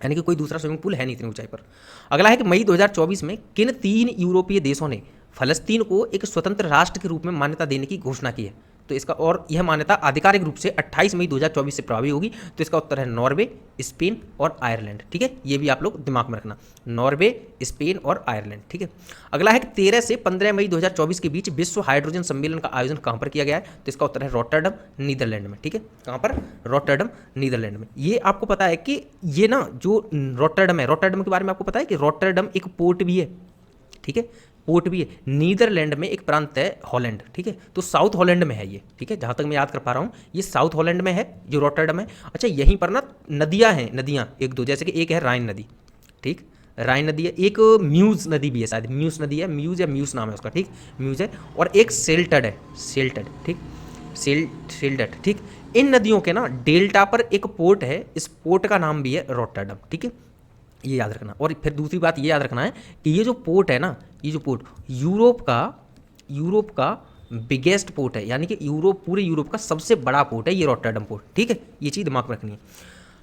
यानी कि कोई दूसरा स्विमिंग पूल है नहीं इतनी ऊंचाई पर। अगला है कि मई 2024 में किन 3 यूरोपीय देशों ने फलस्तीन को एक स्वतंत्र राष्ट्र के रूप में मान्यता देने की घोषणा की है, तो इसका, और यह मान्यता आधिकारिक रूप से 28 मई 2024 से प्रभावी होगी, तो इसका उत्तर है नॉर्वे, स्पेन और आयरलैंड। ठीक है, ये भी आप लोग दिमाग में रखना, नॉर्वे, स्पेन और आयरलैंड। ठीक है, अगला है कि 13 से 15 मई 2024 के बीच विश्व हाइड्रोजन सम्मेलन का आयोजन कहाँ पर किया गया है, तो इसका उत्तर है रॉटरडम, नीदरलैंड में। ठीक है, कहाँ पर, रॉटरडम, नीदरलैंड में। ये आपको पता है कि ये ना जो रॉटरडम है, रॉटरडम के बारे में आपको पता है कि रॉटरडम एक पोर्ट भी है। ठीक है, पोर्ट भी है। नीदरलैंड में एक प्रांत है हॉलैंड। ठीक है, तो साउथ हॉलैंड में है ये। ठीक है, जहाँ तक मैं याद कर पा रहा हूँ ये साउथ हॉलैंड में है जो रॉटरडम है। अच्छा, यहीं पर ना नदियाँ हैं, नदियाँ एक दो, जैसे कि एक है राइन नदी। ठीक, राइन नदी है, एक म्यूज नदी भी है, शायद म्यूज नदी है, म्यूज या म्यूज नाम है उसका। ठीक, म्यूज है, और एक सेल्टड है, सेल्टड। ठीक, सेल्टड। ठीक, इन नदियों के ना डेल्टा पर एक पोर्ट है, इस पोर्ट का नाम भी है रॉटरडम। ठीक है, ये याद रखना। और फिर दूसरी बात ये याद रखना है कि ये जो पोर्ट है ना, ये जो पोर्ट यूरोप का बिगेस्ट पोर्ट है, यानी कि पूरे यूरोप का सबसे बड़ा पोर्ट है ये रॉटरडम पोर्ट। ठीक है, ये चीज़ दिमाग में रखनी है।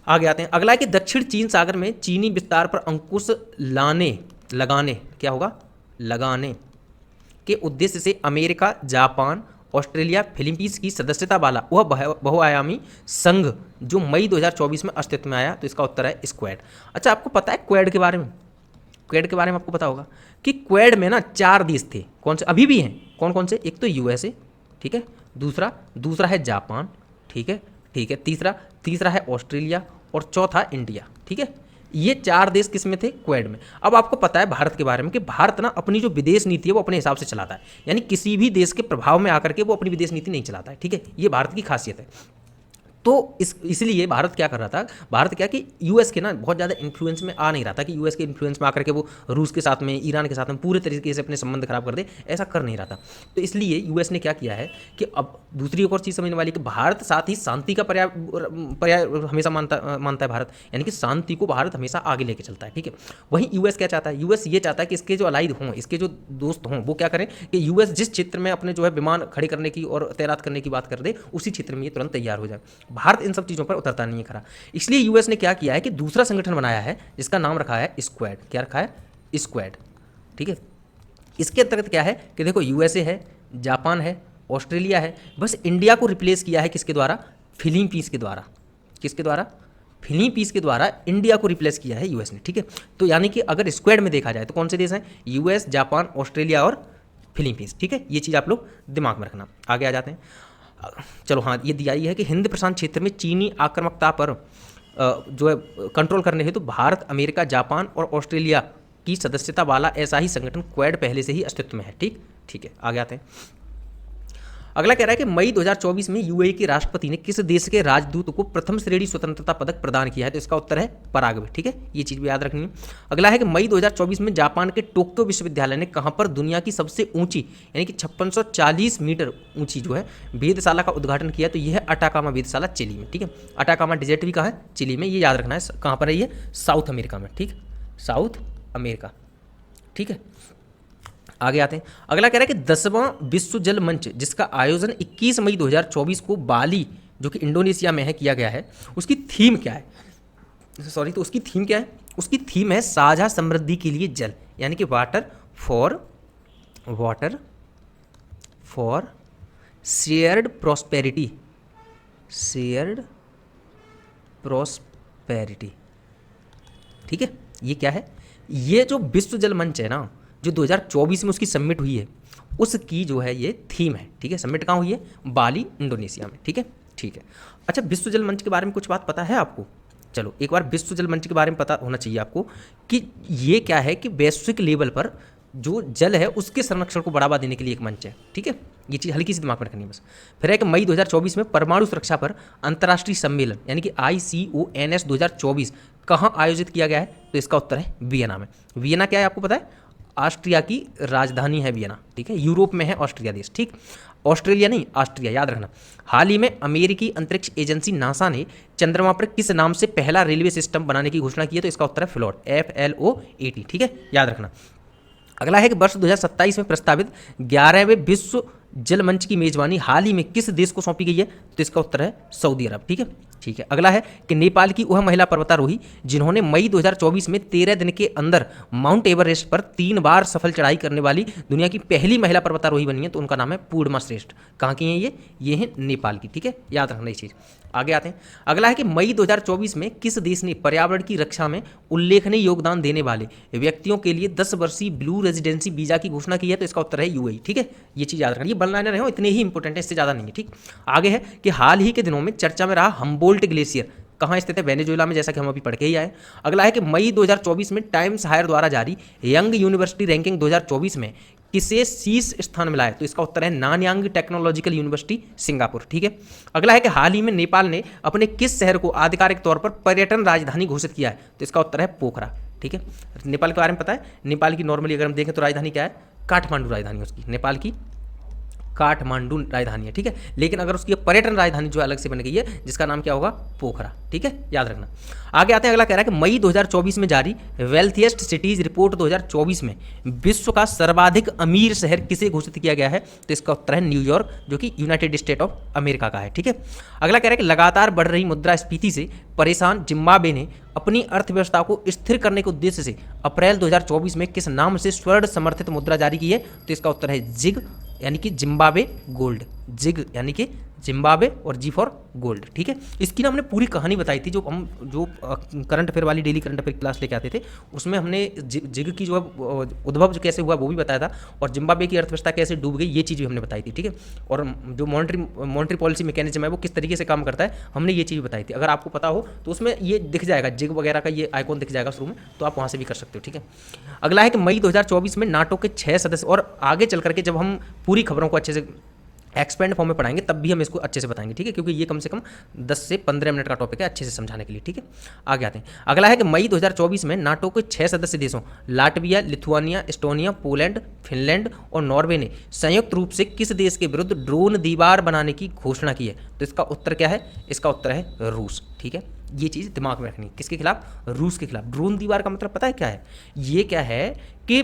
आगे आते हैं। अगला है कि दक्षिण चीन सागर में चीनी विस्तार पर अंकुश लगाने के उद्देश्य से अमेरिका, जापान, ऑस्ट्रेलिया, फिलीपींस की सदस्यता वाला वह बहुआयामी संघ जो मई 2024 में अस्तित्व में आया, तो इसका उत्तर है स्क्वाड। अच्छा, आपको पता है क्वाड के बारे में? क्वेड के बारे में आपको पता होगा कि क्वेड में ना 4 देश थे, कौन से अभी भी हैं, कौन कौन से? एक तो यूएसए, ठीक है, दूसरा है जापान, ठीक है, तीसरा है ऑस्ट्रेलिया और चौथा इंडिया, ठीक है। ये 4 देश किस में थे? क्वेड में। अब आपको पता है भारत के बारे में कि भारत ना अपनी जो विदेश नीति है वो अपने हिसाब से चलाता है, यानी किसी भी देश के प्रभाव में आकर के वो अपनी विदेश नीति नहीं चलाता है, ठीक है, ये भारत की खासियत है। तो इसलिए भारत क्या कर रहा था, भारत क्या कि यूएस के ना बहुत ज़्यादा इन्फ्लुएंस में आ नहीं रहा था कि यूएस के इन्फ्लुएंस में आकर के वो रूस के साथ में, ईरान के साथ में पूरे तरीके से अपने संबंध खराब कर दे, ऐसा कर नहीं रहा था। तो इसलिए यूएस ने क्या किया है कि अब दूसरी एक और चीज़ समझने वाली कि भारत साथ ही शांति का पर्याय हमेशा मानता है भारत, यानी कि शांति को भारत हमेशा आगे लेके चलता है, ठीक है। वहीं यूएस क्या चाहता है? यूएस ये चाहता है कि इसके जो अलाइड हों, इसके जो दोस्त हों, वो क्या करें कि यूएस जिस क्षेत्र में अपने जो है विमान खड़े करने की और तैनात करने की बात कर दे, उसी क्षेत्र में ये तुरंत तैयार हो जाए। भारत इन सब चीज़ों पर उतरता नहीं है खरा। इसलिए यूएस ने क्या किया है कि दूसरा संगठन बनाया है जिसका नाम रखा है स्क्वाड। क्या रखा है? स्क्वाड, ठीक है। इसके अंतर्गत क्या है कि देखो यूएसए है, जापान है, ऑस्ट्रेलिया है, बस इंडिया को रिप्लेस किया है किसके द्वारा? फिलीपींस के द्वारा। किसके द्वारा? फिलीपींस के द्वारा इंडिया को रिप्लेस किया है यूएस ने, ठीक है। तो यानी कि अगर स्क्वाड में देखा जाए तो कौन से देश हैं? यूएस, जापान, ऑस्ट्रेलिया और फिलीपींस, ठीक है। ये चीज़ आप लोग दिमाग में रखना। आगे आ जाते हैं। चलो हाँ, ये दिया ही है कि हिंद प्रशांत क्षेत्र में चीनी आक्रामकता पर जो है कंट्रोल करने हेतु भारत, अमेरिका, जापान और ऑस्ट्रेलिया की सदस्यता वाला ऐसा ही संगठन क्वेड पहले से ही अस्तित्व में है, ठीक है। आगे आते हैं। अगला कह रहा है कि मई 2024 में यूएई के राष्ट्रपति ने किस देश के राजदूत को प्रथम श्रेणी स्वतंत्रता पदक प्रदान किया है? तो इसका उत्तर है पराग्वे, ठीक है। ये चीज़ भी याद रखनी है। अगला है कि मई 2024 में जापान के टोक्यो विश्वविद्यालय ने कहाँ पर दुनिया की सबसे ऊंची यानी कि 5640 मीटर ऊंची जो है वेधशाला का उद्घाटन किया? तो यह है अटाकामा वेधशाला, चिली में, ठीक है। अटाकामा डेजर्ट भी कहाँ है? चिली में। ये याद रखना है कहाँ पर है ये? साउथ अमेरिका में, ठीक, साउथ अमेरिका, ठीक है। आगे आते हैं। अगला कह रहा है कि 10वां विश्व जल मंच जिसका आयोजन 21 मई 2024 को बाली जो कि इंडोनेशिया में है किया गया है, उसकी थीम क्या है? तो उसकी थीम क्या है? उसकी थीम है साझा समृद्धि के लिए जल, यानी कि वाटर फॉर शेयर्ड प्रॉस्पेरिटी, ठीक है। ये क्या है? ये जो विश्व जल मंच है ना, जो 2024 में उसकी सबमिट हुई है, उसकी जो है ये थीम है, ठीक है। सबमिट कहाँ हुई है? बाली, इंडोनेशिया में, ठीक है। अच्छा, विश्व जल मंच के बारे में कुछ बात पता है आपको? चलो एक बार विश्व जल मंच के बारे में पता होना चाहिए आपको कि ये क्या है कि वैश्विक लेवल पर जो जल है उसके संरक्षण को बढ़ावा देने के लिए एक मंच है, ठीक है। ये चीज़ हल्की सी दिमाग में रखनी है बस। फिर है कि मई 2024 में परमाणु सुरक्षा पर अंतर्राष्ट्रीय सम्मेलन यानी कि ICONS 2024 कहाँ आयोजित किया गया है? तो इसका उत्तर है वियना में। वियना क्या है आपको पता है? ऑस्ट्रिया की राजधानी है वियना, ठीक है। यूरोप में है ऑस्ट्रिया देश, ठीक। ऑस्ट्रेलिया नहीं, ऑस्ट्रिया, याद रखना। हाल ही में अमेरिकी अंतरिक्ष एजेंसी नासा ने चंद्रमा पर किस नाम से पहला रेलवे सिस्टम बनाने की घोषणा की है? तो इसका उत्तर है फ्लोट, FLOAT, ठीक है, याद रखना। अगला है कि वर्ष 2027 में प्रस्तावित 11वें विश्व जल मंच की मेजबानी हाल ही में किस देश को सौंपी गई है? तो इसका उत्तर है सऊदी अरब, ठीक है। अगला है कि नेपाल की वह महिला पर्वतारोही जिन्होंने मई 2024 में 13 दिन के अंदर माउंट एवरेस्ट पर 3 बार सफल चढ़ाई करने वाली दुनिया की पहली महिला पर्वतारोही बनी है, तो उनका नाम है पूर्णिमा श्रेष्ठ। कहाँ की हैं ये हैं नेपाल की, ठीक है, याद रखना ये चीज़। आगे आते हैं। अगला है कि मई 2024 में किस देश ने पर्यावरण की रक्षा में उल्लेखनीय योगदान देने वाले व्यक्तियों के लिए 10 वर्षीय ब्लू रेजिडेंसी वीजा की घोषणा की है? तो इसका उत्तर है यूएई, ठीक है। ये चीज़ याद रखना, ये वन लाइनर है, इतने ही इंपॉर्टेंट है, इससे ज़्यादा नहीं है, ठीक। आगे है कि हाल ही के दिनों में चर्चा में रहा हम्बोल्ट ग्लेशियर कहाँ स्थित है? वेनेजुएला में, जैसा कि हम अभी पढ़ के ही आए। अगला है कि मई 2024 में टाइम्स हायर द्वारा जारी यंग यूनिवर्सिटी रैंकिंग 2024 में किसे शीर्ष स्थान मिला है? तो इसका उत्तर है नानयांग टेक्नोलॉजिकल यूनिवर्सिटी, सिंगापुर, ठीक है। अगला है कि हाल ही में नेपाल ने अपने किस शहर को आधिकारिक तौर पर पर्यटन राजधानी घोषित किया है? तो इसका उत्तर है पोखरा, ठीक है। नेपाल के बारे में पता है? नेपाल की नॉर्मली अगर हम देखें तो राजधानी क्या है? काठमांडू राजधानी उसकी, नेपाल की काठमांडू राजधानी है, ठीक है। लेकिन अगर उसकी पर्यटन राजधानी जो अलग से बन गई है जिसका नाम क्या होगा? पोखरा, ठीक है, याद रखना। आगे आते हैं। अगला कह रहा है कि मई 2024 में जारी वेल्थिएस्ट सिटीज रिपोर्ट 2024 में विश्व का सर्वाधिक अमीर शहर किसे घोषित किया गया है? तो इसका उत्तर है न्यूयॉर्क, जो कि यूनाइटेड स्टेट ऑफ अमेरिका का है, ठीक है। अगला कह रहा है कि लगातार बढ़ रही मुद्रास्फीति से परेशान जिम्बाब्वे ने अपनी अर्थव्यवस्था को स्थिर करने के उद्देश्य से अप्रैल 2024 में किस नाम से स्वर्ण समर्थित मुद्रा जारी की है? तो इसका उत्तर है जिग, यानी कि जिम्बाब्वे गोल्ड, जिग यानी कि जिम्बाब्वे और जी फॉर गोल्ड। ठीक है, इसकी ना हमने पूरी कहानी बताई थी, जो हम करंट अफेयर वाली डेली करंट अफेयर क्लास लेके आते थे, उसमें हमने जिग की जो है उद्भव जो कैसे हुआ वो भी बताया था, और जिम्बाब्वे की अर्थव्यवस्था कैसे डूब गई ये चीज़ भी हमने बताई थी। ठीक है, और जो मॉनेटरी पॉलिसी मैकेनिज्म है वो किस तरीके से काम करता है हमने ये चीज़ बताई थी। अगर आपको पता हो तो उसमें ये दिख जाएगा, जिग वगैरह का ये आइकॉन दिख जाएगा शुरू में, तो आप वहाँ से भी कर सकते हो। ठीक है, अगला है कि मई 2024 में नाटो के 6 सदस्य, और आगे चल करके जब हम पूरी खबरों को अच्छे से एक्सपेंड फॉर्म में पढ़ाएंगे तब भी हम इसको अच्छे से बताएंगे। ठीक है, क्योंकि ये कम से कम 10 से 15 मिनट का टॉपिक है अच्छे से समझाने के लिए। ठीक है, आगे आते हैं। अगला है कि मई 2024 में नाटो के 6 सदस्य देशों Latvia, Lithuania, Estonia, Poland, Finland और नॉर्वे ने संयुक्त रूप से किस देश के विरुद्ध ड्रोन दीवार बनाने की घोषणा की है? तो इसका उत्तर क्या है? इसका उत्तर है रूस। ठीक है, ये चीज़ दिमाग में रखनी। किसके खिलाफ? रूस के खिलाफ। ड्रोन दीवार का मतलब पता है क्या है? ये क्या है कि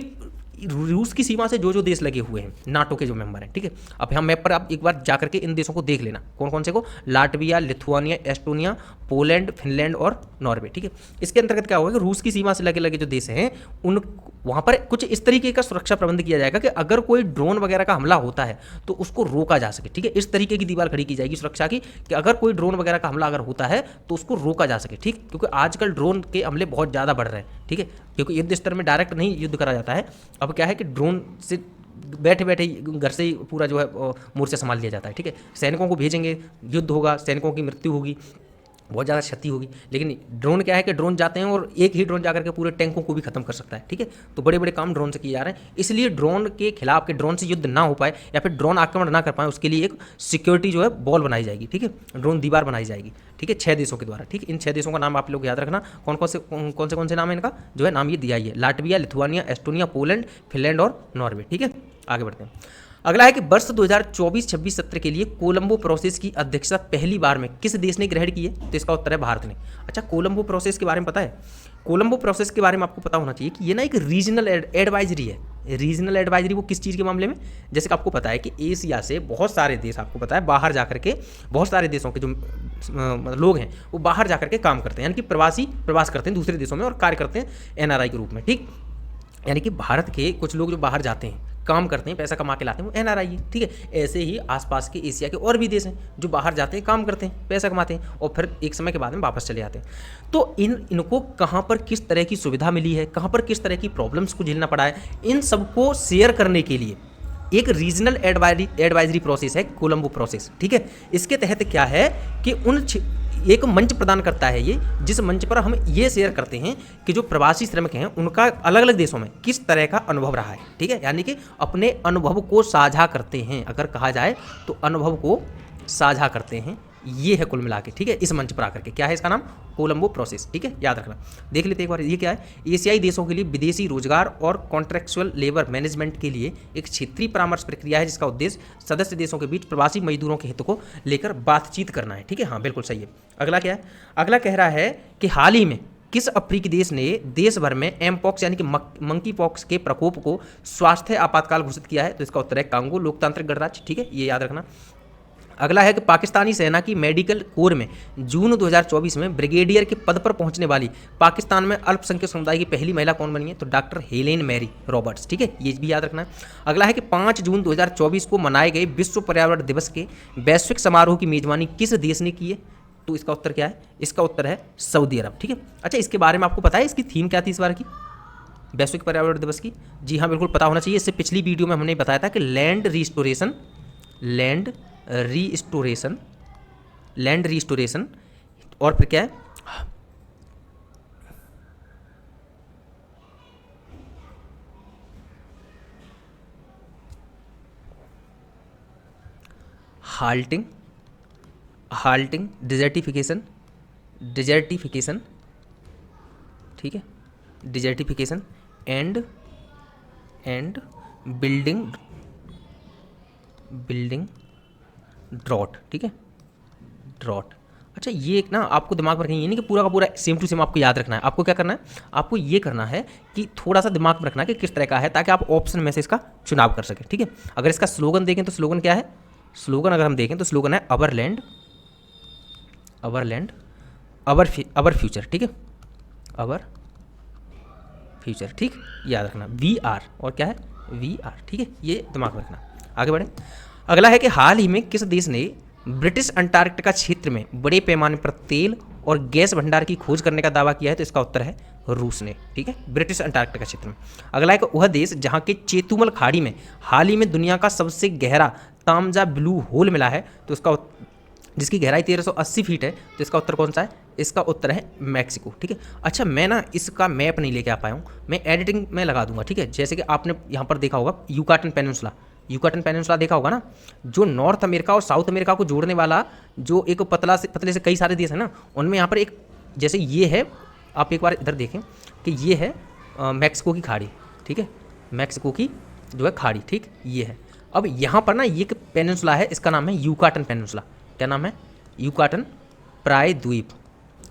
रूस की सीमा से जो जो देश लगे हुए हैं नाटो के जो मेंबर हैं। ठीक है, अब यहाँ मैप पर आप एक बार जाकर के इन देशों को देख लेना, कौन कौन से को, Latvia, Lithuania, Estonia, Poland, Finland और नॉर्वे। ठीक है, इसके अंतर्गत क्या होगा कि रूस की सीमा से लगे लगे जो देश हैं उन वहाँ पर कुछ इस तरीके का सुरक्षा प्रबंध किया जाएगा कि अगर कोई ड्रोन वगैरह का हमला होता है तो उसको रोका जा सके। ठीक है, इस तरीके की दीवार खड़ी की जाएगी सुरक्षा की कि अगर कोई ड्रोन वगैरह का हमला अगर होता है तो उसको रोका जा सके। ठीक, क्योंकि आजकल ड्रोन के हमले बहुत ज़्यादा बढ़ रहे हैं। ठीक है, क्योंकि युद्ध स्तर में डायरेक्ट नहीं युद्ध करा जाता है, अब क्या है कि ड्रोन से बैठे बैठे घर से ही पूरा जो है मोर्चा संभाल लिया जाता है। ठीक है, सैनिकों को भेजेंगे, युद्ध होगा, सैनिकों की मृत्यु होगी, बहुत ज़्यादा क्षति होगी, लेकिन ड्रोन क्या है कि ड्रोन जाते हैं और एक ही ड्रोन जाकर के पूरे टैंकों को भी खत्म कर सकता है। ठीक है, तो बड़े बड़े काम ड्रोन से किए जा रहे हैं, इसलिए ड्रोन के खिलाफ के ड्रोन से युद्ध ना हो पाए या फिर ड्रोन आक्रमण ना कर पाए उसके लिए एक सिक्योरिटी जो है बॉल बनाई जाएगी। ठीक है, ड्रोन दीवार बनाई जाएगी। ठीक है, 6 देशों के द्वारा। ठीक है, इन 6 देशों का नाम आप लोग याद रखना, कौन से नाम है इनका, जो है नाम ये दिया ही है, Latvia, Lithuania, Estonia, Poland, Finland और नॉर्वे। ठीक है, आगे बढ़ते हैं। अगला है कि वर्ष 2024-26 सत्र के लिए कोलंबो प्रोसेस की अध्यक्षता पहली बार में किस देश ने ग्रहण की है? तो इसका उत्तर है भारत ने। अच्छा, कोलंबो प्रोसेस के बारे में पता है? कोलंबो प्रोसेस के बारे में आपको पता होना चाहिए कि ये ना एक रीजनल एडवाइजरी है। रीजनल एडवाइजरी वो किस चीज़ के मामले में? जैसे कि आपको पता है कि एशिया से बहुत सारे देश, आपको पता है बाहर जाकर के बहुत सारे देशों के जो लोग हैं वो बाहर जाकर के काम करते हैं, यानी कि प्रवास करते हैं दूसरे देशों में और कार्य करते हैं एनआरआई के रूप में। ठीक, यानी कि भारत के कुछ लोग जो बाहर जाते हैं, काम करते हैं, पैसा कमा के लाते हैं, वो एनआरआई है। ठीक है, ऐसे ही आसपास के एशिया के और भी देश हैं जो बाहर जाते हैं, काम करते हैं, पैसा कमाते हैं और फिर एक समय के बाद में वापस चले जाते हैं। तो इनको कहाँ पर किस तरह की सुविधा मिली है, कहाँ पर किस तरह की प्रॉब्लम्स को झेलना पड़ा है, इन सबको शेयर करने के लिए एक रीजनल एडवाइजरी प्रोसेस है कोलंबो प्रोसेस। ठीक है, इसके तहत क्या है कि एक मंच प्रदान करता है ये, जिस मंच पर हम ये शेयर करते हैं कि जो प्रवासी श्रमिक हैं उनका अलग अलग देशों में किस तरह का अनुभव रहा है। ठीक है, यानी कि अपने अनुभव को साझा करते हैं, अगर कहा जाए तो अनुभव को साझा करते हैं, ये है कुल मिला के। ठीक है, इस मंच पर आकर के क्या है इसका नाम? कोलंबो प्रोसेस। ठीक है, याद रखना। देख लेते एक बार ये क्या है। एशियाई देशों के लिए विदेशी रोजगार और कॉन्ट्रेक्चुअल लेबर मैनेजमेंट के लिए एक क्षेत्रीय परामर्श प्रक्रिया है जिसका उद्देश्य सदस्य देशों के बीच प्रवासी मजदूरों के हितों को लेकर बातचीत करना है। ठीक है, हाँ बिल्कुल सही है। अगला क्या है? अगला कह रहा है कि हाल ही में किस अफ्रीकी देश ने देश भर में एमपॉक्स यानी कि मंकी पॉक्स के प्रकोप को स्वास्थ्य आपातकाल घोषित किया है? तो इसका उत्तर है कांगो लोकतांत्रिक गणराज्य। ठीक है, ये याद रखना। अगला है कि पाकिस्तानी सेना की मेडिकल कोर में जून 2024 में ब्रिगेडियर के पद पर पहुंचने वाली पाकिस्तान में अल्पसंख्यक समुदाय की पहली महिला कौन बनी है? तो डॉक्टर हेलेन मैरी रॉबर्ट्स। ठीक है, ये भी याद रखना है। अगला है कि 5 जून 2024 को मनाए गए विश्व पर्यावरण दिवस के वैश्विक समारोह की मेजबानी किस देश ने की है? तो इसका उत्तर क्या है? इसका उत्तर है सऊदी अरब। ठीक है, अच्छा इसके बारे में आपको पता है इसकी थीम क्या थी इस बार की वैश्विक पर्यावरण दिवस की? जी हाँ बिल्कुल पता होना चाहिए। इससे पिछली वीडियो में हमने बताया था कि लैंड रिस्टोरेशन और फिर क्या है? Halting desertification. ठीक है, डिजर्टिफिकेशन एंड बिल्डिंग ड्रॉट। ठीक है, ड्रॉट। अच्छा ये एक ना आपको दिमाग में रखना, ये नहीं कि पूरा का पूरा सेम टू सेम आपको याद रखना है। आपको क्या करना है? आपको ये करना है कि थोड़ा सा दिमाग में रखना कि किस तरह का है, ताकि आप ऑप्शन में से इसका चुनाव कर सकें। ठीक है, अगर इसका स्लोगन देखें तो स्लोगन क्या है? स्लोगन अगर हम देखें तो स्लोगन है अवर लैंड अवर फ्यूचर। ठीक है, अवर फ्यूचर। ठीक, याद रखना VR और क्या है? VR। ठीक है, ये दिमाग में रखना। आगे बढ़ें। अगला है कि हाल ही में किस देश ने ब्रिटिश अंटार्कटिका क्षेत्र में बड़े पैमाने पर तेल और गैस भंडार की खोज करने का दावा किया है, तो इसका उत्तर है रूस ने। ठीक है, ब्रिटिश अंटार्कटिका क्षेत्र में। अगला है कि वह देश जहां के चेतुमल खाड़ी में हाल ही में दुनिया का सबसे गहरा तामजा ब्लू होल मिला है, तो इसका जिसकी गहराई 1380 फीट है, तो इसका उत्तर कौन सा है? इसका उत्तर है मैक्सिको। ठीक है, अच्छा मैं ना इसका मैप नहीं लेके आ पाया हूँ, मैं एडिटिंग में लगा दूंगा। ठीक है, जैसे कि आपने यहाँ पर देखा होगा यूकाटन पेनिनसुला, यूकाटन पेनिनसुला देखा होगा ना, जो नॉर्थ अमेरिका और साउथ अमेरिका को जोड़ने वाला जो एक पतले से कई सारे देश है ना, उनमें यहाँ पर एक जैसे ये है, आप एक बार इधर देखें कि ये है मैक्सिको की खाड़ी। ठीक है, मैक्सिको की जो है खाड़ी, ठीक ये है। अब यहाँ पर ना ये एक पेनिनसुला है, इसका नाम है यूकाटन पेनिनसुला। क्या नाम है? यूकाटन प्रायद्वीप।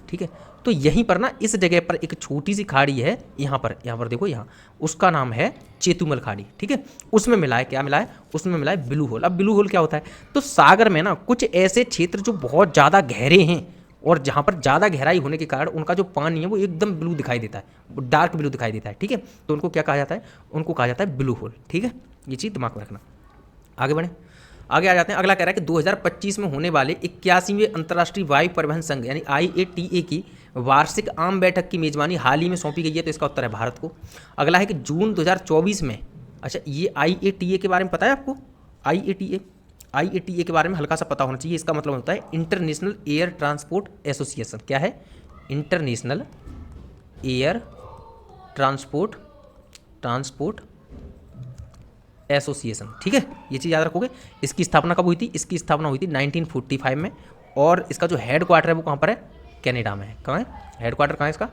ठीक है, तो यहीं पर ना इस जगह पर एक छोटी सी खाड़ी है, यहाँ पर देखो, यहाँ उसका नाम है चेतुमल खाड़ी। ठीक है, उसमें मिला है, क्या मिला है? उसमें मिला है ब्लू होल। अब ब्लू होल क्या होता है? तो सागर में ना कुछ ऐसे क्षेत्र जो बहुत ज़्यादा गहरे हैं और जहाँ पर ज़्यादा गहराई होने के कारण उनका जो पानी है वो एकदम ब्लू दिखाई देता है, डार्क ब्लू दिखाई देता है। ठीक है, तो उनको क्या कहा जाता है? उनको कहा जाता है ब्लू होल। ठीक है, ये चीज़ दिमाग में रखना। आगे बढ़ें, आगे आ जाते हैं। अगला कह रहा है कि 2025 में होने वाले 81वें अंतर्राष्ट्रीय वायु परिवहन संघ यानी IATA की वार्षिक आम बैठक की मेजबानी हाल ही में सौंपी गई है, तो इसका उत्तर है भारत को। अगला है कि जून 2024 में, अच्छा ये IATA के बारे में पता है आपको? IATA के बारे में हल्का सा पता होना चाहिए। इसका मतलब होता है इंटरनेशनल एयर ट्रांसपोर्ट एसोसिएशन। क्या है? International air transport association. ठीक है, ये चीज़ याद रखोगे। इसकी स्थापना कब हुई थी? इसकी स्थापना हुई थी 1945 में, और इसका जो हेड क्वार्टर है वो कहाँ पर है? कनाडा में है। कहाँ है हेड क्वार्टर? कहाँ है इसका?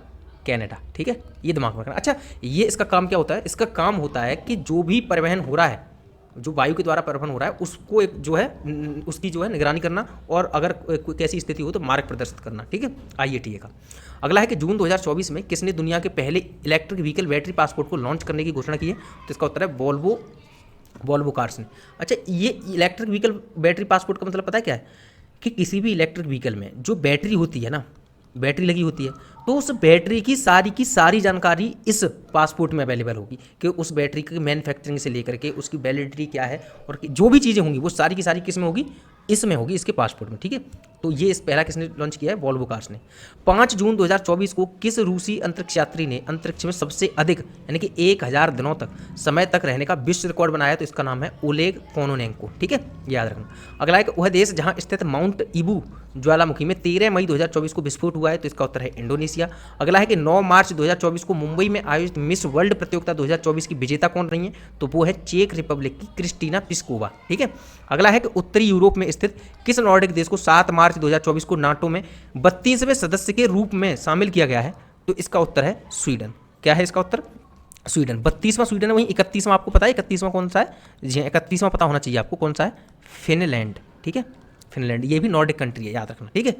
कनाडा। ठीक है, ये दिमाग में रखना। अच्छा, ये इसका काम क्या होता है? इसका काम होता है कि जो भी परिवहन हो रहा है, जो वायु के द्वारा परिवहन हो रहा है, उसको एक जो है उसकी जो है निगरानी करना, और अगर कोई कैसी स्थिति हो तो मार्ग प्रदर्शित करना। ठीक है, IATA का। अगला है कि जून 2024 में किसने दुनिया के पहले इलेक्ट्रिक व्हीकल बैटरी पासपोर्ट को लॉन्च करने की घोषणा की है? तो इसका उत्तर है वोल्वो कार्स ने। अच्छा, ये इलेक्ट्रिक व्हीकल बैटरी पासपोर्ट का मतलब पता है क्या है? कि किसी भी इलेक्ट्रिक व्हीकल में जो बैटरी होती है ना, बैटरी लगी होती है, तो उस बैटरी की सारी जानकारी इस पासपोर्ट में अवेलेबल होगी कि उस बैटरी की मैन्युफैक्चरिंग से लेकर के उसकी वैलिडिटी क्या है, और जो भी चीज़ें होंगी वो सारी की सारी किस में होगी? इसमें होगी, इसके पासपोर्ट में। ठीक है, तो ये इस पहला किसने लॉन्च किया है? वोल्वो कार्स ने। 5 जून 2024 को किस रूसी अंतरिक्ष यात्री ने अंतरिक्ष में सबसे अधिक यानी कि 1000 दिनों तक समय तक रहने का विश्व रिकॉर्ड बनाया? तो इसका नाम है ओलेग कोनोनेंको। ठीक है, याद रखना। अगला है कि वह देश जहां स्थित माउंट ईबू ज्वालामुखी में 13 मई 2024 को विस्फोट हुआ है, तो इसका उत्तर है इंडोनेशिया। अगला है कि 9 मार्च 2024 को मुंबई में आयोजित मिस वर्ल्ड प्रतियोगिता 2024 की विजेता कौन रही है? तो वो है चेक रिपब्लिक की क्रिस्टीना पिस्कोवा। ठीक है, अगला है कि उत्तरी यूरोप में स्थित किस नॉर्डिक देश को 7 मार्च 2024 को नाटो में 32वें सदस्य के रूप में शामिल किया गया है? तो इसका उत्तर है स्वीडन। क्या है इसका उत्तर? स्वीडन। 32वां स्वीडन है, वहीं 31वां आपको पता है 31वां कौन सा है? जी 31वां पता होना चाहिए आपको, कौन सा है? फिनलैंड। ठीक है, फिनलैंड, ये भी नॉर्डिक कंट्री है, याद रखना। ठीक है,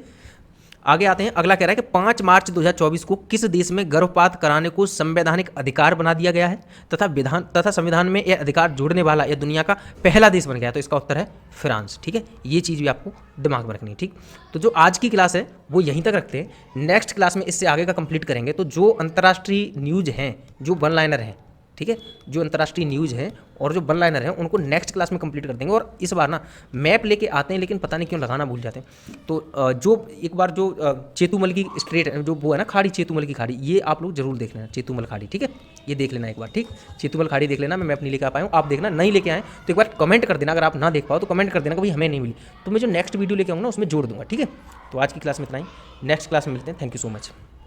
आगे आते हैं। अगला कह रहा है कि 5 मार्च 2024 को किस देश में गर्भपात कराने को संवैधानिक अधिकार बना दिया गया है तथा संविधान में यह अधिकार जोड़ने वाला यह दुनिया का पहला देश बन गया? तो इसका उत्तर है फ्रांस। ठीक है, ये चीज़ भी आपको दिमाग में रखनी है। ठीक, तो जो आज की क्लास है वो यहीं तक रखते हैं। नेक्स्ट क्लास में इससे आगे का कंप्लीट करेंगे। तो जो अंतर्राष्ट्रीय न्यूज़ हैं, जो वन लाइनर हैं, ठीक है, जो अंतर्राष्ट्रीय न्यूज़ हैं और जो वन लाइनर हैं, उनको नेक्स्ट क्लास में कंप्लीट कर देंगे। और इस बार ना मैप लेके आते हैं, लेकिन पता नहीं क्यों लगाना भूल जाते हैं। तो जो एक बार जो चेतुमल की स्ट्रेट जो वो है ना खाड़ी, चेतुमल की खाड़ी, ये आप लोग जरूर देख लेना, चेतुमल खाड़ी। ठीक है, ये देख लेना एक बार। ठीक, चेतुमल खाड़ी देख लेना। मैं मैप नहीं लेके आ पाया हूँ, आप देखना। नहीं लेके आए तो एक बार कमेंट कर देना, अगर आप ना देख पाओ तो कमेंट कर देना कि भाई हमें नहीं मिली, तो मैं जो नेक्स्ट वीडियो लेके आऊँगा ना उसमें जोड़ दूंगा। ठीक है, तो आज की क्लास में इतना ही, नेक्स्ट क्लास में मिलते हैं। Thank you so much.